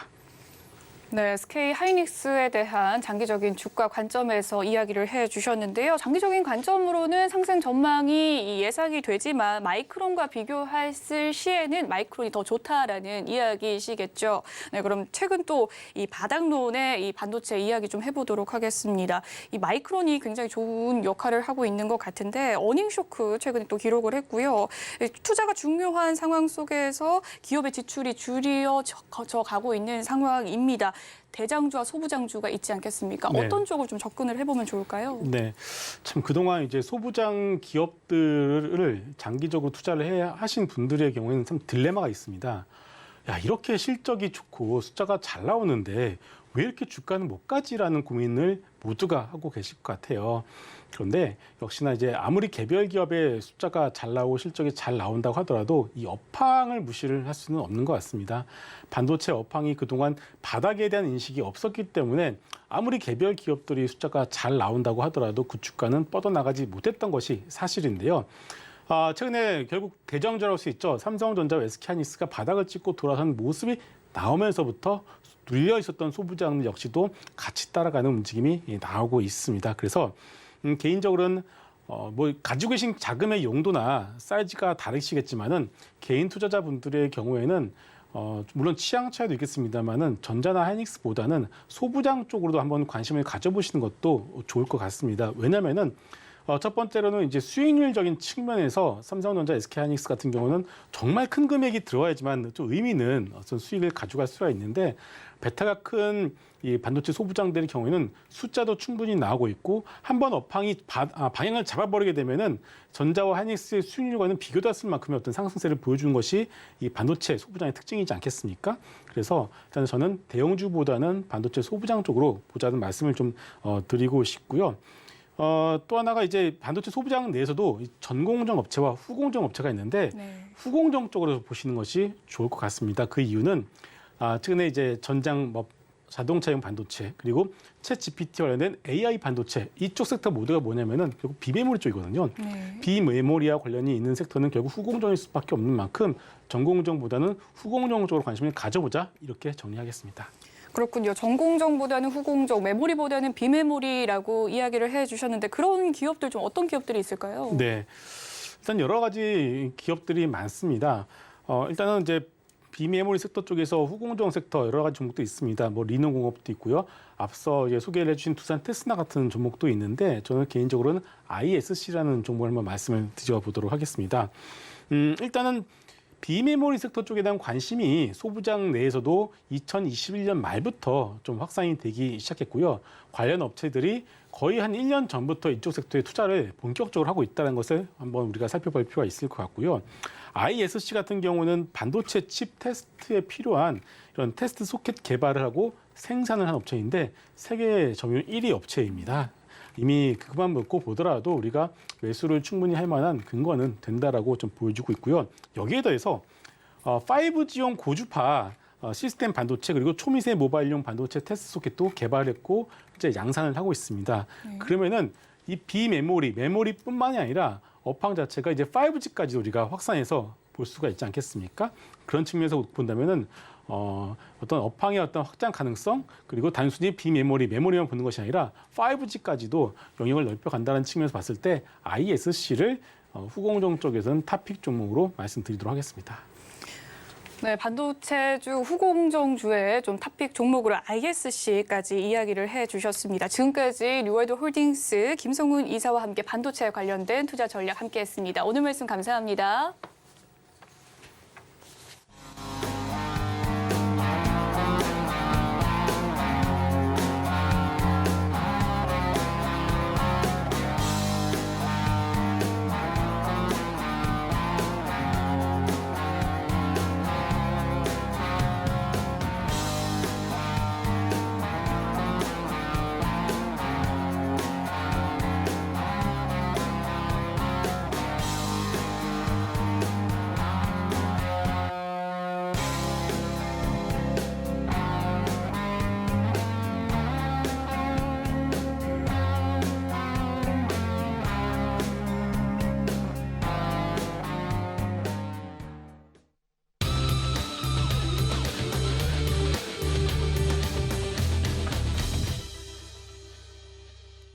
네, SK 하이닉스에 대한 장기적인 주가 관점에서 이야기를 해주셨는데요. 장기적인 관점으로는 상승 전망이 예상이 되지만 마이크론과 비교했을 시에는 마이크론이 더 좋다라는 이야기이시겠죠. 네, 그럼 최근 또 이 바닥론의 이 반도체 이야기 좀 해보도록 하겠습니다. 이 마이크론이 굉장히 좋은 역할을 하고 있는 것 같은데 어닝 쇼크 최근에 또 기록을 했고요. 투자가 중요한 상황 속에서 기업의 지출이 줄여져 가고 있는 상황입니다. 대장주와 소부장주가 있지 않겠습니까? 네. 어떤 쪽으로 좀 접근을 해보면 좋을까요? 네, 참 그동안 이제 소부장 기업들을 장기적으로 투자를 하신 분들의 경우에는 참 딜레마가 있습니다. 야, 이렇게 실적이 좋고 숫자가 잘 나오는데 왜 이렇게 주가는 못 가지라는 고민을 모두가 하고 계실 것 같아요. 그런데 역시나 이제 아무리 개별 기업의 숫자가 잘 나오고 실적이 잘 나온다고 하더라도 이 업황을 무시를 할 수는 없는 것 같습니다. 반도체 업황이 그동안 바닥에 대한 인식이 없었기 때문에 아무리 개별 기업들이 숫자가 잘 나온다고 하더라도 그 주가는 뻗어나가지 못했던 것이 사실인데요. 최근에 결국 대장주라고 할 수 있죠. 삼성전자와 SK하이닉스가 바닥을 찍고 돌아선 모습이 나오면서부터 눌려 있었던 소부장 역시도 같이 따라가는 움직임이 나오고 있습니다. 그래서 개인적으로는 뭐 가지고 계신 자금의 용도나 사이즈가 다르시겠지만은 개인 투자자분들의 경우에는 물론 취향 차이도 있겠습니다만은 전자나 하이닉스보다는 소부장 쪽으로도 한번 관심을 가져보시는 것도 좋을 것 같습니다. 왜냐하면은 첫 번째로는 이제 수익률적인 측면에서 삼성전자, SK하이닉스 같은 경우는 정말 큰 금액이 들어와야지만 좀 의미 있는 어떤 수익을 가져갈 수가 있는데 베타가 큰 이 반도체 소부장들의 경우에는 숫자도 충분히 나오고 있고 한번 업황이 방향을 잡아버리게 되면은 전자와 하이닉스의 수익률과는 비교도 할 수 없을 만큼의 어떤 상승세를 보여주는 것이 이 반도체 소부장의 특징이지 않겠습니까? 그래서 일단 저는 대형주보다는 반도체 소부장 쪽으로 보자는 말씀을 좀 드리고 싶고요. 또 하나가 이제 반도체 소부장 내에서도 전공정 업체와 후공정 업체가 있는데 네. 후공정 쪽으로 보시는 것이 좋을 것 같습니다. 그 이유는 최근에 이제 전장 자동차용 반도체 그리고 챗 GPT 관련된 AI 반도체 이쪽 섹터 모두가 뭐냐면은 결국 비메모리 쪽이거든요. 네. 비메모리와 관련이 있는 섹터는 결국 후공정일 수밖에 없는 만큼 전공정보다는 후공정 쪽으로 관심을 가져보자 이렇게 정리하겠습니다. 그렇군요. 전공정보다는 후공정, 메모리보다는 비메모리라고 이야기를 해주셨는데 그런 기업들 좀 어떤 기업들이 있을까요? 네, 일단 여러 가지 기업들이 많습니다. 일단은 이제 비메모리 섹터 쪽에서 후공정 섹터 여러 가지 종목도 있습니다. 뭐 리노공업도 있고요. 앞서 이제 소개를 해주신 두산 테스나 같은 종목도 있는데 저는 개인적으로는 ISC라는 종목을 한번 말씀을 드려보도록 하겠습니다. 일단은 비메모리 섹터 쪽에 대한 관심이 소부장 내에서도 2021년 말부터 좀 확산이 되기 시작했고요. 관련 업체들이 거의 한 1년 전부터 이쪽 섹터에 투자를 본격적으로 하고 있다는 것을 한번 우리가 살펴볼 필요가 있을 것 같고요. ISC 같은 경우는 반도체 칩 테스트에 필요한 이런 테스트 소켓 개발을 하고 생산을 한 업체인데 세계 점유율 1위 업체입니다. 이미 그것만 놓고 보더라도 우리가 매수를 충분히 할 만한 근거는 된다라고 좀 보여주고 있고요. 여기에 더해서 5G용 고주파 시스템 반도체 그리고 초미세 모바일용 반도체 테스트 소켓도 개발했고 이제 양산을 하고 있습니다. 그러면은 이 비메모리, 메모리뿐만이 아니라 업황 자체가 이제 5G까지 우리가 확산해서 볼 수가 있지 않겠습니까? 그런 측면에서 본다면은 어떤 업황의 어떤 확장 가능성 그리고 단순히 비메모리, 메모리만 보는 것이 아니라 5G까지도 영역을 넓혀간다는 측면에서 봤을 때 ISC를 후공정 쪽에서는 탑픽 종목으로 말씀드리도록 하겠습니다. 네, 반도체주 후공정주의 좀 탑픽 종목으로 ISC까지 이야기를 해주셨습니다. 지금까지 뉴월드 홀딩스 김성훈 이사와 함께 반도체에 관련된 투자 전략 함께했습니다. 오늘 말씀 감사합니다.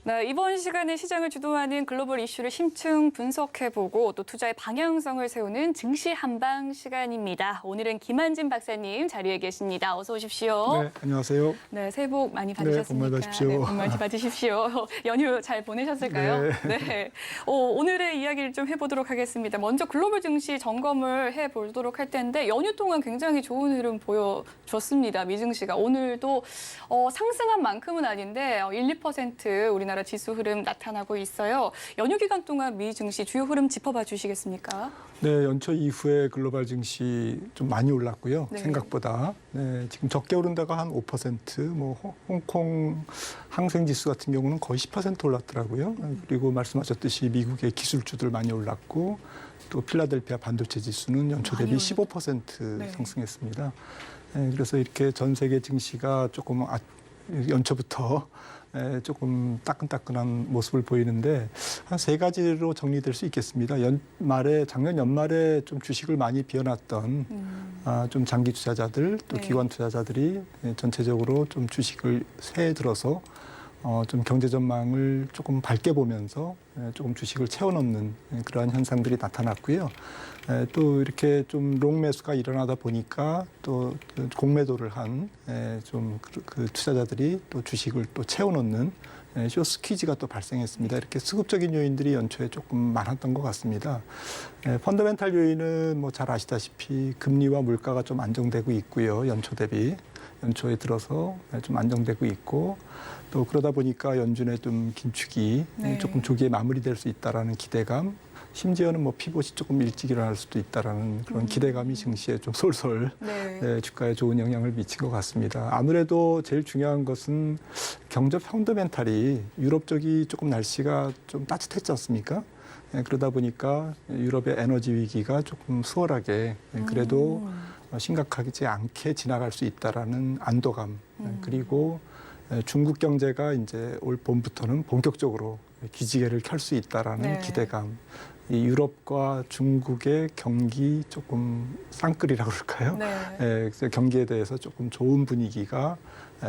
네, 이번 시간은 시장을 주도하는 글로벌 이슈를 심층 분석해보고 또 투자의 방향성을 세우는 증시 한방 시간입니다. 오늘은 김한진 박사님 자리에 계십니다. 어서 오십시오. 네, 안녕하세요. 네, 새해 복 많이 받으셨습니까? 복 많이 받으십시오. 네, 복 많이 받으십시오. 연휴 잘 보내셨을까요? 네. 오늘의 이야기를 좀 해보도록 하겠습니다. 먼저 글로벌 증시 점검을 해보도록 할 텐데 연휴 동안 굉장히 좋은 흐름 보여줬습니다. 미증시가 오늘도 상승한 만큼은 아닌데 1, 2% 우리나라 지수 흐름 나타나고 있어요. 연휴 기간 동안 미 증시 주요 흐름 짚어봐 주시겠습니까? 네, 연초 이후에 글로벌 증시 좀 많이 올랐고요. 네. 생각보다. 네, 지금 적게 오른 데가 한 5%, 뭐 홍콩 항생 지수 같은 경우는 거의 10% 올랐더라고요. 그리고 말씀하셨듯이 미국의 기술주들 많이 올랐고 또 필라델피아 반도체 지수는 연초 대비 15% 네. 상승했습니다. 네, 그래서 이렇게 전 세계 증시가 조금 연초부터 조금 따끈따끈한 모습을 보이는데 한 세 가지로 정리될 수 있겠습니다. 작년 연말에 좀 주식을 많이 비워놨던 좀 장기 투자자들 또 네. 기관 투자자들이 전체적으로 좀 주식을 새해 들어서 좀 경제 전망을 조금 밝게 보면서 조금 주식을 채워넣는 그러한 현상들이 나타났고요. 또 이렇게 좀 롱매수가 일어나다 보니까 또 공매도를 한 좀 그 투자자들이 또 주식을 또 채워넣는 숏스퀴즈가 또 발생했습니다. 이렇게 수급적인 요인들이 연초에 조금 많았던 것 같습니다. 펀더멘탈 요인은 뭐 잘 아시다시피 금리와 물가가 좀 안정되고 있고요. 연초 대비. 연초에 들어서 좀 안정되고 있고 또 그러다 보니까 연준의 좀 긴축이 네. 조금 조기에 마무리될 수 있다라는 기대감, 심지어는 뭐 피봇이 조금 일찍 일어날 수도 있다라는 그런 기대감이 증시에 좀 솔솔 네. 주가에 좋은 영향을 미친 것 같습니다. 아무래도 제일 중요한 것은 경제 펀더멘탈이 유럽 쪽이 조금 날씨가 좀 따뜻했지 않습니까? 그러다 보니까 유럽의 에너지 위기가 조금 수월하게 그래도 심각하지 않게 지나갈 수 있다라는 안도감 그리고 중국 경제가 이제 올 봄부터는 본격적으로 기지개를 켤 수 있다라는 네. 기대감. 이 유럽과 중국의 경기 조금 쌍끌이라고 그럴까요? 네. 그래서 경기에 대해서 조금 좋은 분위기가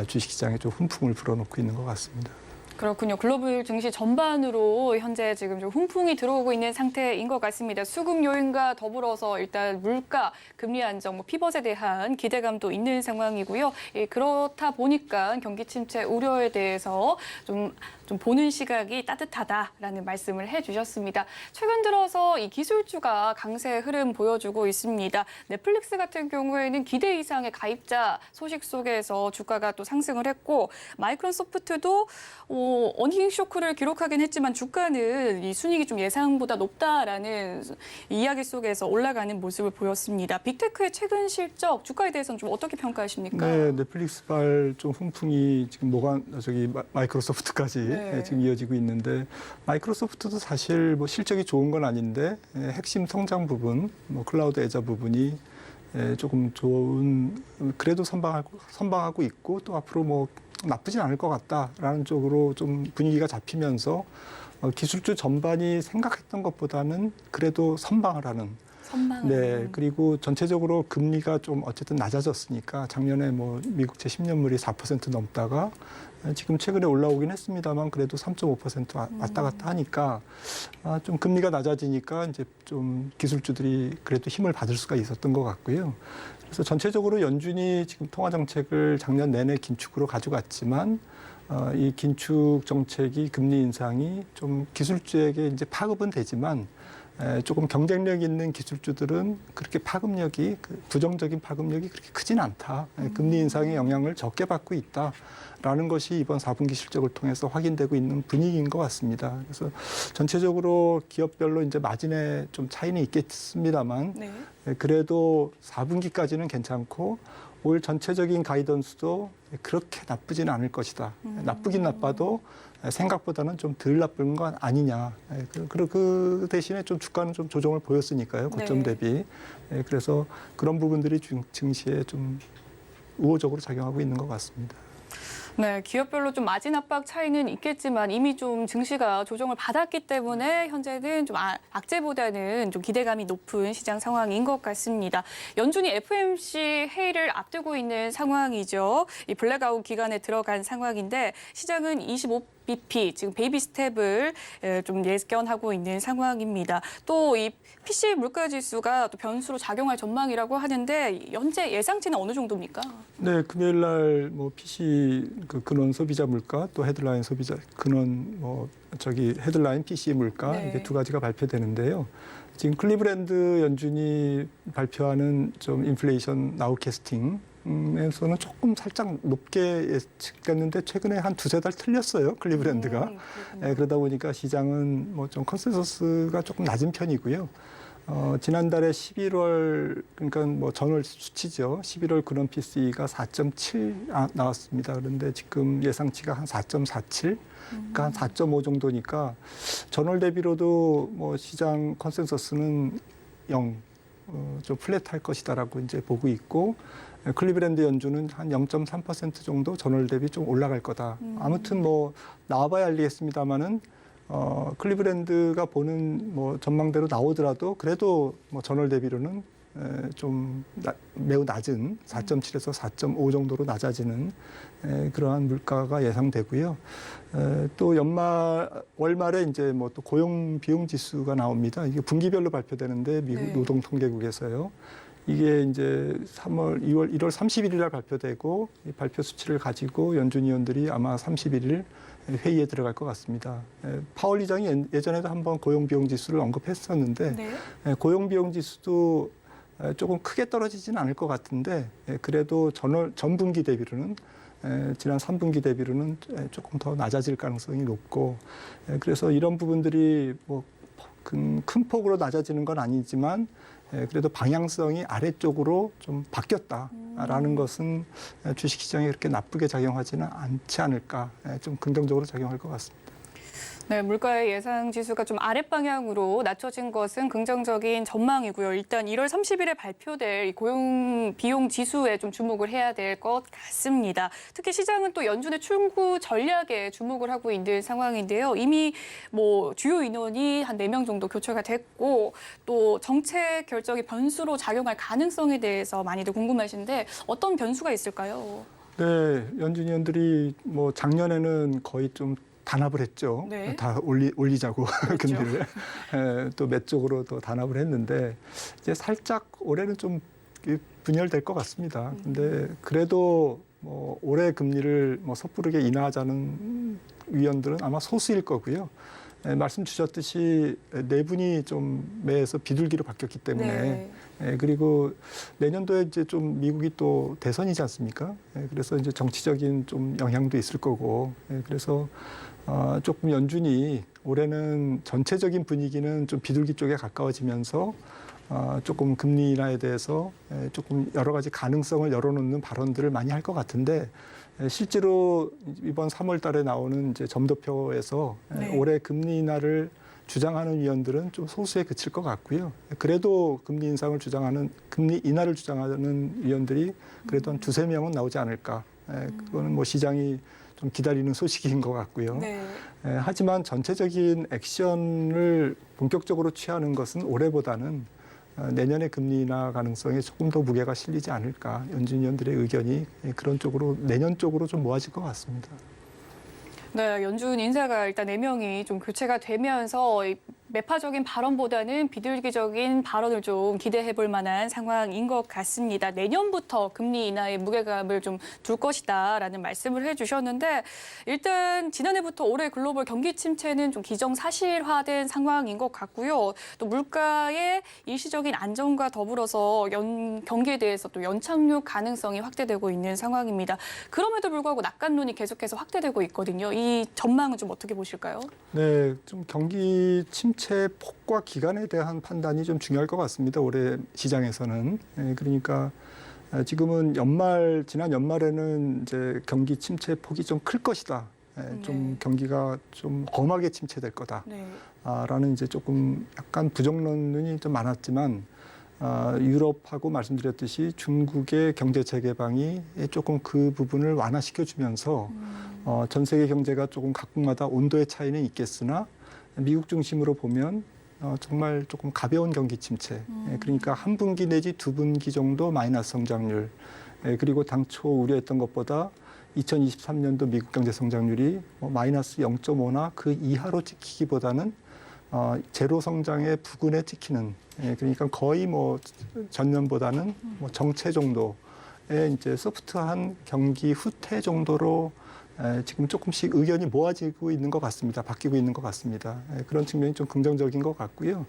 주식시장에 좀 훈풍을 불어넣고 있는 것 같습니다. 그렇군요. 글로벌 증시 전반으로 현재 지금 좀 훈풍이 들어오고 있는 상태인 것 같습니다. 수급 요인과 더불어서 일단 물가, 금리 안정, 피벗에 대한 기대감도 있는 상황이고요. 그렇다 보니까 경기 침체 우려에 대해서 좀 보는 시각이 따뜻하다라는 말씀을 해주셨습니다. 최근 들어서 이 기술주가 강세 흐름 보여주고 있습니다. 넷플릭스 같은 경우에는 기대 이상의 가입자 소식 속에서 주가가 또 상승을 했고 마이크로소프트도 어닝 쇼크를 기록하긴 했지만 주가는 이 순이익이 좀 예상보다 높다라는 이야기 속에서 올라가는 모습을 보였습니다. 빅테크의 최근 실적 주가에 대해서는 좀 어떻게 평가하십니까? 네, 넷플릭스발 좀 훈풍이 지금 마이크로소프트까지 네. 지금 이어지고 있는데 마이크로소프트도 사실 뭐 실적이 좋은 건 아닌데 핵심 성장 부분, 클라우드 애자 부분이 조금 좋은 그래도 선방하고 있고 또 앞으로 나쁘진 않을 것 같다라는 쪽으로 좀 분위기가 잡히면서 기술주 전반이 생각했던 것보다는 그래도 선방을 하는. 네, 그리고 전체적으로 금리가 좀 어쨌든 낮아졌으니까 작년에 미국채 10년물이 4% 넘다가 지금 최근에 올라오긴 했습니다만 그래도 3.5% 왔다 갔다 하니까 좀 금리가 낮아지니까 이제 좀 기술주들이 그래도 힘을 받을 수가 있었던 것 같고요. 그래서 전체적으로 연준이 지금 통화 정책을 작년 내내 긴축으로 가져갔지만 이 긴축 정책이 금리 인상이 좀 기술주에게 이제 파급은 되지만 조금 경쟁력 있는 기술주들은 그렇게 부정적인 파급력이 그렇게 크진 않다. 금리 인상의 영향을 적게 받고 있다라는 것이 이번 4분기 실적을 통해서 확인되고 있는 분위기인 것 같습니다. 그래서 전체적으로 기업별로 이제 마진에 좀 차이는 있겠습니다만 네. 그래도 4분기까지는 괜찮고 올 전체적인 가이던스도 그렇게 나쁘지는 않을 것이다. 나쁘긴 나빠도 생각보다는 좀 덜 나쁜 건 아니냐. 그 대신에 좀 주가는 좀 조정을 보였으니까요. 고점 대비. 그래서 그런 부분들이 증시에 좀 우호적으로 작용하고 있는 것 같습니다. 네, 기업별로 좀 마진 압박 차이는 있겠지만 이미 좀 증시가 조정을 받았기 때문에 현재는 좀 악재보다는 좀 기대감이 높은 시장 상황인 것 같습니다. 연준이 FOMC 회의를 앞두고 있는 상황이죠. 이 블랙아웃 기간에 들어간 상황인데 시장은 25 BP, 지금 베이비 스텝을 좀 예견하고 있는 상황입니다. 또 이 PC 물가 지수가 또 변수로 작용할 전망이라고 하는데 현재 예상치는 어느 정도입니까? 네, 금요일 날 뭐 PC 그 근원 소비자 물가 또 헤드라인 소비자 근원 헤드라인 PC 물가 네. 이게 두 가지가 발표되는데요. 지금 클리브랜드 연준이 발표하는 좀 인플레이션 나우캐스팅에서는 조금 살짝 높게 예측됐는데 최근에 한 두세 달 틀렸어요. 클리브랜드가. 그러다 보니까 시장은 뭐 좀 컨센서스가 조금 낮은 편이고요. 지난달에 11월, 그러니까 뭐 전월 수치죠. 11월 근원 PC가 4.7 나왔습니다. 그런데 지금 예상치가 한 4.47, 그러니까 한 4.5 정도니까 전월 대비로도 뭐 시장 컨센서스는 0, 좀 플랫할 것이다라고 이제 보고 있고, 클리브랜드 연준은 한 0.3% 정도 전월 대비 좀 올라갈 거다. 아무튼 뭐 나와봐야 알리겠습니다만은. 클리브랜드가 보는 뭐 전망대로 나오더라도 그래도 뭐 전월 대비로는 좀 매우 낮은 4.7에서 4.5 정도로 낮아지는 그러한 물가가 예상되고요. 또 월말에 이제 뭐 또 고용 비용 지수가 나옵니다. 이게 분기별로 발표되는데 미국 네. 노동통계국에서요. 이게 이제 1월 30일 날 발표되고 이 발표 수치를 가지고 연준 위원들이 아마 31일 회의에 들어갈 것 같습니다. 파월 의장이 예전에도 한번 고용비용 지수를 언급했었는데 네. 고용비용 지수도 조금 크게 떨어지지는 않을 것 같은데 그래도 전분기 대비로는 지난 3분기 대비로는 조금 더 낮아질 가능성이 높고 그래서 이런 부분들이 뭐 큰 폭으로 낮아지는 건 아니지만 그래도 방향성이 아래쪽으로 좀 바뀌었다라는 것은 주식시장에 그렇게 나쁘게 작용하지는 않지 않을까, 좀 긍정적으로 작용할 것 같습니다. 네, 물가의 예상 지수가 좀 아랫방향으로 낮춰진 것은 긍정적인 전망이고요. 일단 1월 30일에 발표될 이 고용 비용 지수에 좀 주목을 해야 될 것 같습니다. 특히 시장은 또 연준의 출구 전략에 주목을 하고 있는 상황인데요. 이미 뭐 주요 인원이 한 4명 정도 교체가 됐고 또 정책 결정이 변수로 작용할 가능성에 대해서 많이들 궁금하신데 어떤 변수가 있을까요? 네, 연준 위원들이 뭐 작년에는 거의 좀 단합을 했죠. 네. 다 올리자고 그렇죠. 금리를 또 몇 쪽으로 또 단합을 했는데 이제 살짝 올해는 좀 분열될 것 같습니다. 근데 그래도 뭐 올해 금리를 뭐 섣부르게 인하하자는 위원들은 아마 소수일 거고요. 말씀 주셨듯이 네 분이 좀 매에서 비둘기로 바뀌었기 때문에 그리고 내년도에 이제 좀 미국이 또 대선이지 않습니까? 그래서 이제 정치적인 좀 영향도 있을 거고 그래서 조금 연준이 올해는 전체적인 분위기는 좀 비둘기 쪽에 가까워지면서 조금 금리 인하에 대해서 조금 여러 가지 가능성을 열어놓는 발언들을 많이 할 것 같은데 실제로 이번 3월 달에 나오는 이제 점도표에서 네. 올해 금리 인하를 주장하는 위원들은 좀 소수에 그칠 것 같고요. 그래도 금리 인하를 주장하는 위원들이 그래도 한 두세 명은 나오지 않을까. 그거는 뭐 시장이 좀 기다리는 소식인 것 같고요. 네. 하지만 전체적인 액션을 본격적으로 취하는 것은 올해보다는 내년의 금리 인하 가능성에 조금 더 무게가 실리지 않을까. 연준 위원들의 의견이 그런 쪽으로 내년 쪽으로 좀 모아질 것 같습니다. 네, 연준 인사가 일단 4명이 좀 교체가 되면서 매파적인 발언보다는 비둘기적인 발언을 좀 기대해 볼 만한 상황인 것 같습니다. 내년부터 금리 인하의 무게감을 좀 둘 것이다라는 말씀을 해주셨는데 일단 지난해부터 올해 글로벌 경기 침체는 좀 기정사실화된 상황인 것 같고요. 또 물가의 일시적인 안정과 더불어서 경기에 대해서 또 연착륙 가능성이 확대되고 있는 상황입니다. 그럼에도 불구하고 낙관론이 계속해서 확대되고 있거든요. 이 전망은 좀 어떻게 보실까요? 네, 좀 경기 침체 폭과 기간에 대한 판단이 좀 중요할 것 같습니다. 올해 시장에서는. 그러니까 지금은 지난 연말에는 이제 경기 침체 폭이 좀 클 것이다. 좀 경기가 좀 엄하게 침체될 거다. 네. 라는 이제 조금 약간 부정론이 좀 많았지만 유럽하고 말씀드렸듯이 중국의 경제 재개방이 조금 그 부분을 완화시켜 주면서 전 세계 경제가 조금 각국마다 온도의 차이는 있겠으나 미국 중심으로 보면 정말 조금 가벼운 경기 침체. 그러니까 한 분기 내지 두 분기 정도 마이너스 성장률. 그리고 당초 우려했던 것보다 2023년도 미국 경제 성장률이 마이너스 0.5나 그 이하로 찍히기보다는 제로 성장의 부근에 찍히는, 그러니까 거의 뭐 전년보다는 뭐 정체 정도의 이제 소프트한 경기 후퇴 정도로 지금 조금씩 의견이 모아지고 있는 것 같습니다. 바뀌고 있는 것 같습니다. 그런 측면이 좀 긍정적인 것 같고요.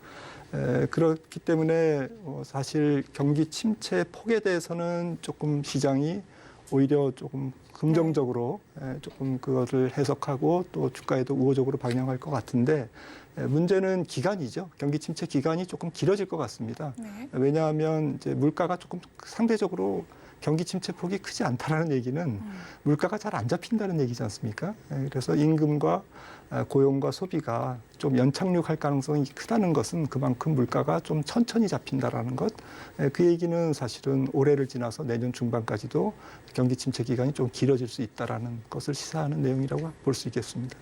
그렇기 때문에 사실 경기 침체 폭에 대해서는 조금 시장이 오히려 조금 긍정적으로 조금 그것을 해석하고 또 주가에도 우호적으로 방향할 것 같은데, 문제는 기간이죠. 경기 침체 기간이 조금 길어질 것 같습니다. 네. 왜냐하면 이제 물가가 조금 상대적으로 경기 침체 폭이 크지 않다라는 얘기는 물가가 잘 안 잡힌다는 얘기지 않습니까? 그래서 임금과 고용과 소비가 좀 연착륙할 가능성이 크다는 것은 그만큼 물가가 좀 천천히 잡힌다라는 것. 그 얘기는 사실은 올해를 지나서 내년 중반까지도 경기 침체 기간이 좀 길어질 수 있다라는 것을 시사하는 내용이라고 볼 수 있겠습니다.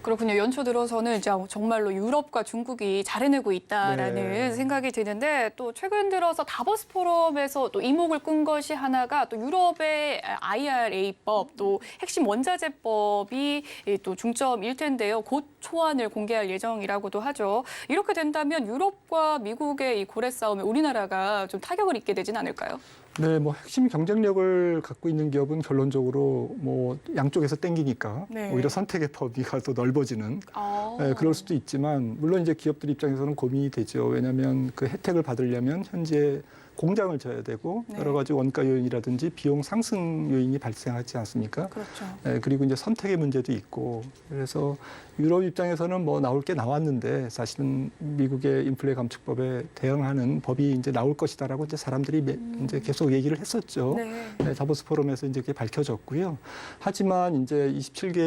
그렇군요. 연초 들어서는 이제 정말로 유럽과 중국이 잘 해내고 있다라는 네. 생각이 드는데, 또 최근 들어서 다보스 포럼에서 또 이목을 끈 것이 하나가 또 유럽의 IRA법, 또 핵심 원자재법이 또 중점일 텐데요. 곧 초안을 공개할 예정이라고도 하죠. 이렇게 된다면 유럽과 미국의 이 고래 싸움에 우리나라가 좀 타격을 입게 되진 않을까요? 네, 뭐 핵심 경쟁력을 갖고 있는 기업은 결론적으로 뭐 양쪽에서 땡기니까 네. 오히려 선택의 범위가 더 넓어지는 아. 그럴 수도 있지만, 물론 이제 기업들 입장에서는 고민이 되죠. 왜냐하면 그 혜택을 받으려면 현재 공장을 져야 되고 네. 여러 가지 원가 요인이라든지 비용 상승 요인이 발생하지 않습니까? 그렇죠. 그리고 이제 선택의 문제도 있고, 그래서 유럽 입장에서는 뭐 나올 게 나왔는데 사실은 미국의 인플레 감축법에 대응하는 법이 이제 나올 것이다라고 이제 사람들이 이제 계속 얘기를 했었죠. 네. 다보스 포럼에서 이제 그게 밝혀졌고요. 하지만 이제 27개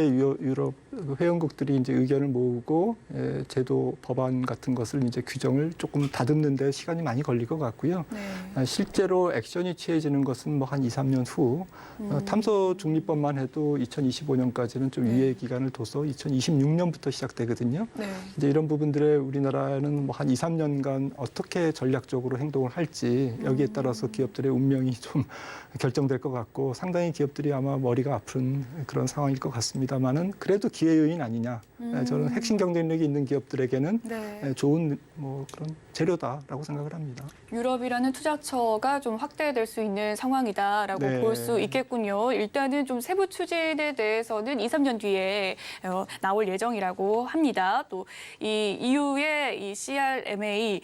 유럽 회원국들이 이제 의견을 모으고 제도 법안 같은 것을 이제 규정을 조금 다듬는데 시간이 많이 걸릴 것 같고요. 네. 실제로 액션이 취해지는 것은 뭐 한 2, 3년 후, 탄소 중립법만 해도 2025년까지는 좀 유예 기간을 둬서 2026년부터 시작되거든요. 네. 이제 이런 부분들에 우리나라는 뭐 한 2, 3년간 어떻게 전략적으로 행동을 할지 여기에 따라서 기업들의 운명이 좀 결정될 것 같고, 상당히 기업들이 아마 머리가 아픈 그런 상황일 것 같습니다만은 그래도 기회 요인 아니냐. 저는 핵심 경쟁력이 있는 기업들에게는 네. 좋은 뭐 그런 재료다라고 생각을 합니다. 유럽이라는 투자처가 좀 확대될 수 있는 상황이다라고 네. 볼 수 있겠군요. 일단은 좀 세부 추진에 대해서는 2, 3년 뒤에 나올 예정이라고 합니다. 또 이 EU의 이 CRMA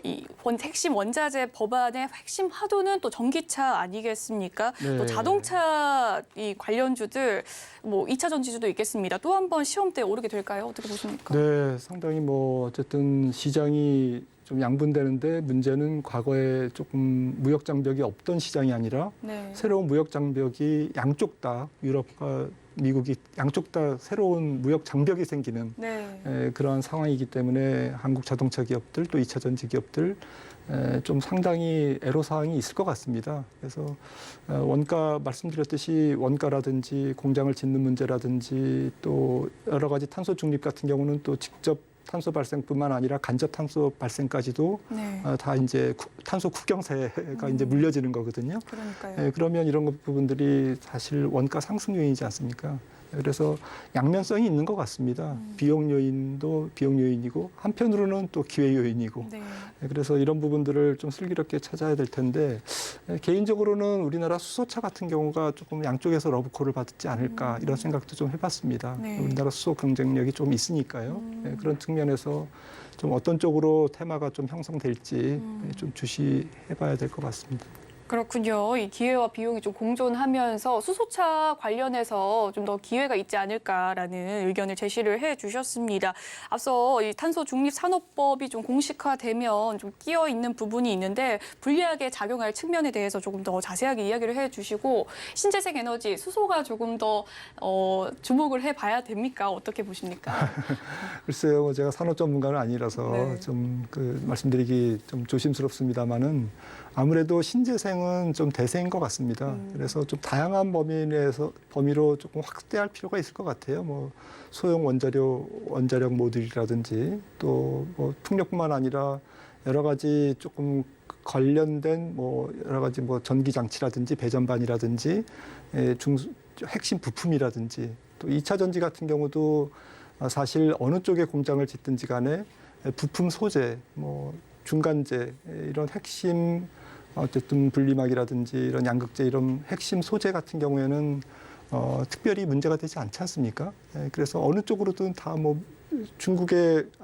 이 핵심 원자재 법안의 핵심 화두는 또 전기차 아니겠습니까? 네. 또 자동차 이 관련주들 뭐 2차 전지주도 있겠습니다. 또 한 번 시험대에 오르게 될까요? 어떻게 보십니까? 네, 상당히 뭐 어쨌든 시장이 좀 양분되는데, 문제는 과거에 조금 무역 장벽이 없던 시장이 아니라 네. 새로운 무역 장벽이 양쪽 다, 유럽과 미국이 양쪽 다 새로운 무역 장벽이 생기는 네. 그러한 상황이기 때문에 한국 자동차 기업들 또 2차 전지 기업들 좀 상당히 애로사항이 있을 것 같습니다. 그래서 원가 말씀드렸듯이 원가라든지 공장을 짓는 문제라든지 또 여러 가지 탄소 중립 같은 경우는 또 직접 탄소 발생뿐만 아니라 간접 탄소 발생까지도 네. 다 이제 탄소 국경세가 이제 물려지는 거거든요. 그러니까요. 그러면 이런 부분들이 사실 원가 상승 요인이지 않습니까? 그래서 양면성이 있는 것 같습니다. 비용 요인도 비용 요인이고, 한편으로는 또 기회 요인이고. 네. 그래서 이런 부분들을 좀 슬기롭게 찾아야 될 텐데, 개인적으로는 우리나라 수소차 같은 경우가 조금 양쪽에서 러브콜을 받지 않을까 이런 생각도 좀 해봤습니다. 네. 우리나라 수소 경쟁력이 좀 있으니까요. 그런 측면에서 좀 어떤 쪽으로 테마가 좀 형성될지 좀 주시해봐야 될 것 같습니다. 그렇군요. 이 기회와 비용이 좀 공존하면서 수소차 관련해서 좀 더 기회가 있지 않을까라는 의견을 제시를 해 주셨습니다. 앞서 이 탄소 중립 산업법이 좀 공식화되면 좀 끼어 있는 부분이 있는데, 불리하게 작용할 측면에 대해서 조금 더 자세하게 이야기를 해 주시고, 신재생 에너지 수소가 조금 더 주목을 해 봐야 됩니까? 어떻게 보십니까? 글쎄요, 제가 산업 전문가는 아니라서 네. 좀 말씀드리기 좀 조심스럽습니다만은, 아무래도 신재생은 좀 대세인 것 같습니다. 그래서 좀 다양한 범위로 조금 확대할 필요가 있을 것 같아요. 뭐 소형 원자력 모듈이라든지 또 뭐 풍력뿐만 아니라 여러 가지 조금 관련된 뭐 여러 가지 뭐 전기 장치라든지 배전반이라든지 핵심 부품이라든지 또 2차 전지 같은 경우도 사실 어느 쪽에 공장을 짓든지 간에 부품 소재, 뭐 중간재 이런 핵심 어쨌든 분리막이라든지 이런 양극재 이런 핵심 소재 같은 경우에는 특별히 문제가 되지 않지 않습니까? 그래서 어느 쪽으로든 다 뭐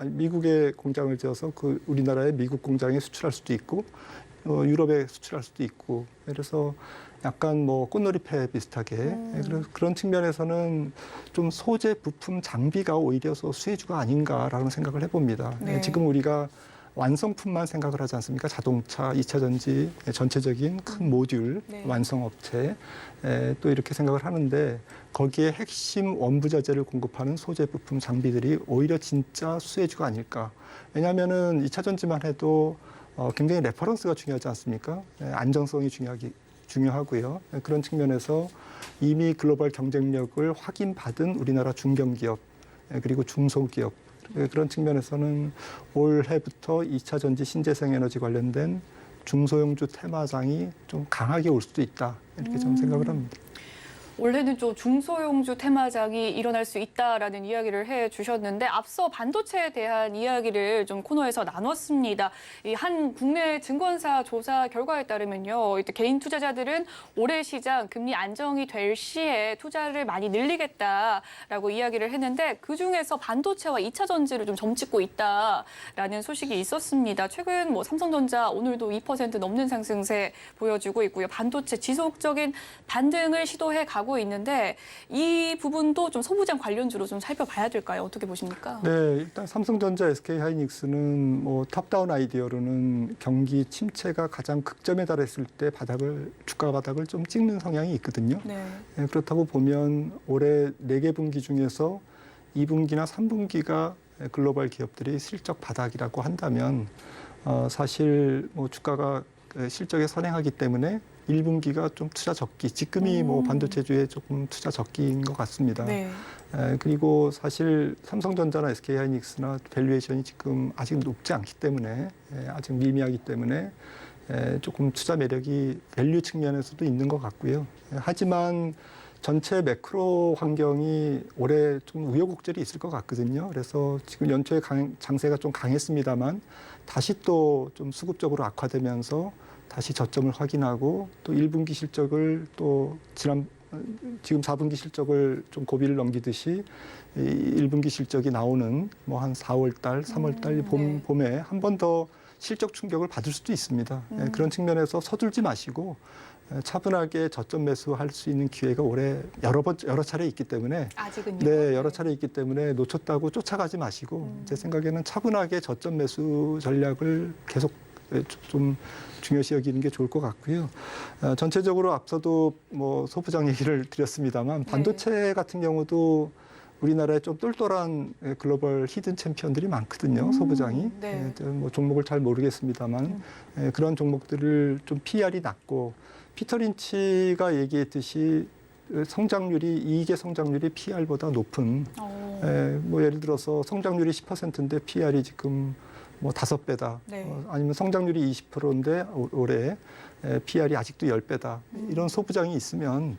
미국에 공장을 지어서 그 우리나라의 미국 공장에 수출할 수도 있고 유럽에 수출할 수도 있고 그래서 약간 뭐 꽃놀이패 비슷하게 그런 측면에서는 좀 소재 부품 장비가 오히려 수혜주가 아닌가라는 생각을 해봅니다. 네. 지금 우리가 완성품만 생각을 하지 않습니까? 자동차, 2차 전지, 전체적인 큰 모듈, 네. 완성업체 또 이렇게 생각을 하는데 거기에 핵심 원부자재를 공급하는 소재 부품 장비들이 오히려 진짜 수혜주가 아닐까. 왜냐하면은 2차 전지만 해도 굉장히 레퍼런스가 중요하지 않습니까? 안정성이 중요하고요. 그런 측면에서 이미 글로벌 경쟁력을 확인받은 우리나라 중견기업 그리고 중소기업 그런 측면에서는 올해부터 2차 전지 신재생에너지 관련된 중소형주 테마장이 좀 강하게 올 수도 있다 이렇게 저는 생각을 합니다. 올해는 좀 중소형주 테마장이 일어날 수 있다라는 이야기를 해주셨는데 앞서 반도체에 대한 이야기를 좀 코너에서 나눴습니다. 이 한 국내 증권사 조사 결과에 따르면요, 개인 투자자들은 올해 시장 금리 안정이 될 시에 투자를 많이 늘리겠다라고 이야기를 했는데 그 중에서 반도체와 2차 전지를 좀 점찍고 있다라는 소식이 있었습니다. 최근 뭐 삼성전자 오늘도 2% 넘는 상승세 보여주고 있고요. 반도체 지속적인 반등을 시도해 가고 있는데 이 부분도 좀 소부장 관련주로 좀 살펴봐야 될까요? 어떻게 보십니까? 네, 일단 삼성전자, SK하이닉스는 뭐 탑다운 아이디어로는 경기 침체가 가장 극점에 달했을 때 주가 바닥을 좀 찍는 성향이 있거든요. 네. 그렇다고 보면 올해 4개 분기 중에서 2분기나 3분기가 글로벌 기업들이 실적 바닥이라고 한다면 사실 뭐 주가가 실적에 선행하기 때문에 1분기가 좀 투자 적기, 지금이 뭐 반도체주에 조금 투자 적기인 것 같습니다. 네. 그리고 사실 삼성전자나 SK하이닉스나 밸류에이션이 지금 아직 높지 않기 때문에 아직 미미하기 때문에 조금 투자 매력이 밸류 측면에서도 있는 것 같고요. 하지만 전체 매크로 환경이 올해 좀 우여곡절이 있을 것 같거든요. 그래서 지금 연초에 장세가 좀 강했습니다만 다시 또 좀 수급적으로 악화되면서 다시 저점을 확인하고 또 1분기 실적을 또 지금 4분기 실적을 좀 고비를 넘기듯이 1분기 실적이 나오는 뭐 한 4월 달, 3월 달 네. 봄에 한 번 더 실적 충격을 받을 수도 있습니다. 그런 측면에서 서둘지 마시고 차분하게 저점 매수할 수 있는 기회가 올해 여러 차례 있기 때문에 아직은요? 네, 여러 차례 있기 때문에 놓쳤다고 쫓아가지 마시고 제 생각에는 차분하게 저점 매수 전략을 계속 좀 중요시 여기는 게 좋을 것 같고요. 전체적으로 앞서도 뭐 소부장 얘기를 드렸습니다만 반도체 같은 경우도 우리나라에 좀 똘똘한 글로벌 히든 챔피언들이 많거든요. 소부장이. 네. 뭐 종목을 잘 모르겠습니다만 그런 종목들을 좀 PER이 낮고 피터 린치가 얘기했듯이 이익의 성장률이 PER보다 높은 뭐 예를 들어서 성장률이 10%인데 PER이 지금 뭐 5배다. 네. 아니면 성장률이 20%인데 올해 PER이 아직도 10배다. 이런 소부장이 있으면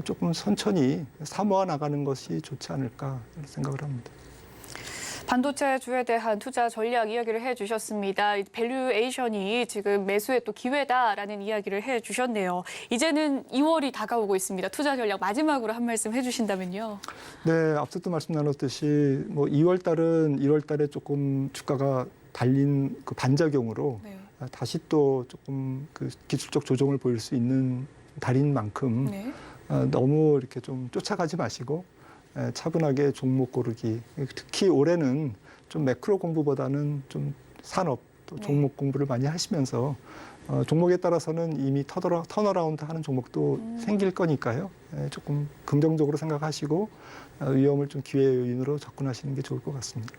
조금 천천히 사모아 나가는 것이 좋지 않을까 생각을 합니다. 반도체 주에 대한 투자 전략 이야기를 해주셨습니다. 밸류에이션이 지금 매수의 또 기회다라는 이야기를 해주셨네요. 이제는 2월이 다가오고 있습니다. 투자 전략 마지막으로 한 말씀 해주신다면요. 네, 앞서도 말씀 나눴듯이 뭐 2월 달은 1월 달에 조금 주가가 달린 그 반작용으로 네. 다시 또 조금 그 기술적 조정을 보일 수 있는 달인 만큼 네. 너무 이렇게 좀 쫓아가지 마시고 차분하게 종목 고르기. 특히 올해는 좀 매크로 공부보다는 좀 산업 또 종목 공부를 많이 하시면서 종목에 따라서는 이미 턴어라운드 하는 종목도 생길 거니까요. 조금 긍정적으로 생각하시고 위험을 좀 기회의 요인으로 접근하시는 게 좋을 것 같습니다.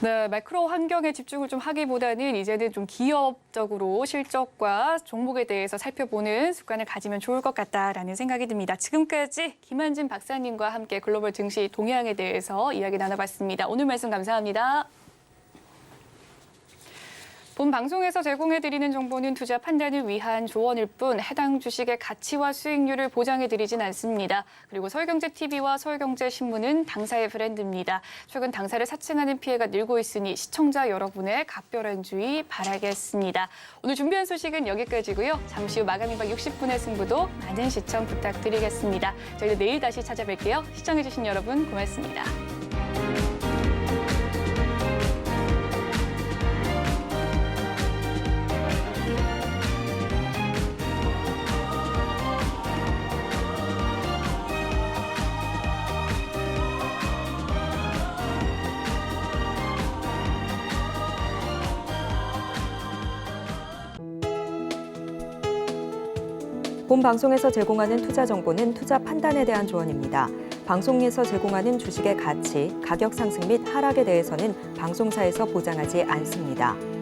네, 매크로 환경에 집중을 좀 하기보다는 이제는 좀 기업적으로 실적과 종목에 대해서 살펴보는 습관을 가지면 좋을 것 같다라는 생각이 듭니다. 지금까지 김한진 박사님과 함께 글로벌 증시 동향에 대해서 이야기 나눠봤습니다. 오늘 말씀 감사합니다. 본 방송에서 제공해드리는 정보는 투자 판단을 위한 조언일 뿐 해당 주식의 가치와 수익률을 보장해드리진 않습니다. 그리고 서울경제TV와 서울경제신문은 당사의 브랜드입니다. 최근 당사를 사칭하는 피해가 늘고 있으니 시청자 여러분의 각별한 주의 바라겠습니다. 오늘 준비한 소식은 여기까지고요. 잠시 후 마감이박 60분의 승부도 많은 시청 부탁드리겠습니다. 저희는 내일 다시 찾아뵐게요. 시청해주신 여러분 고맙습니다. 본 방송에서 제공하는 투자 정보는 투자 판단에 대한 조언입니다. 방송에서 제공하는 주식의 가치, 가격 상승 및 하락에 대해서는 방송사에서 보장하지 않습니다.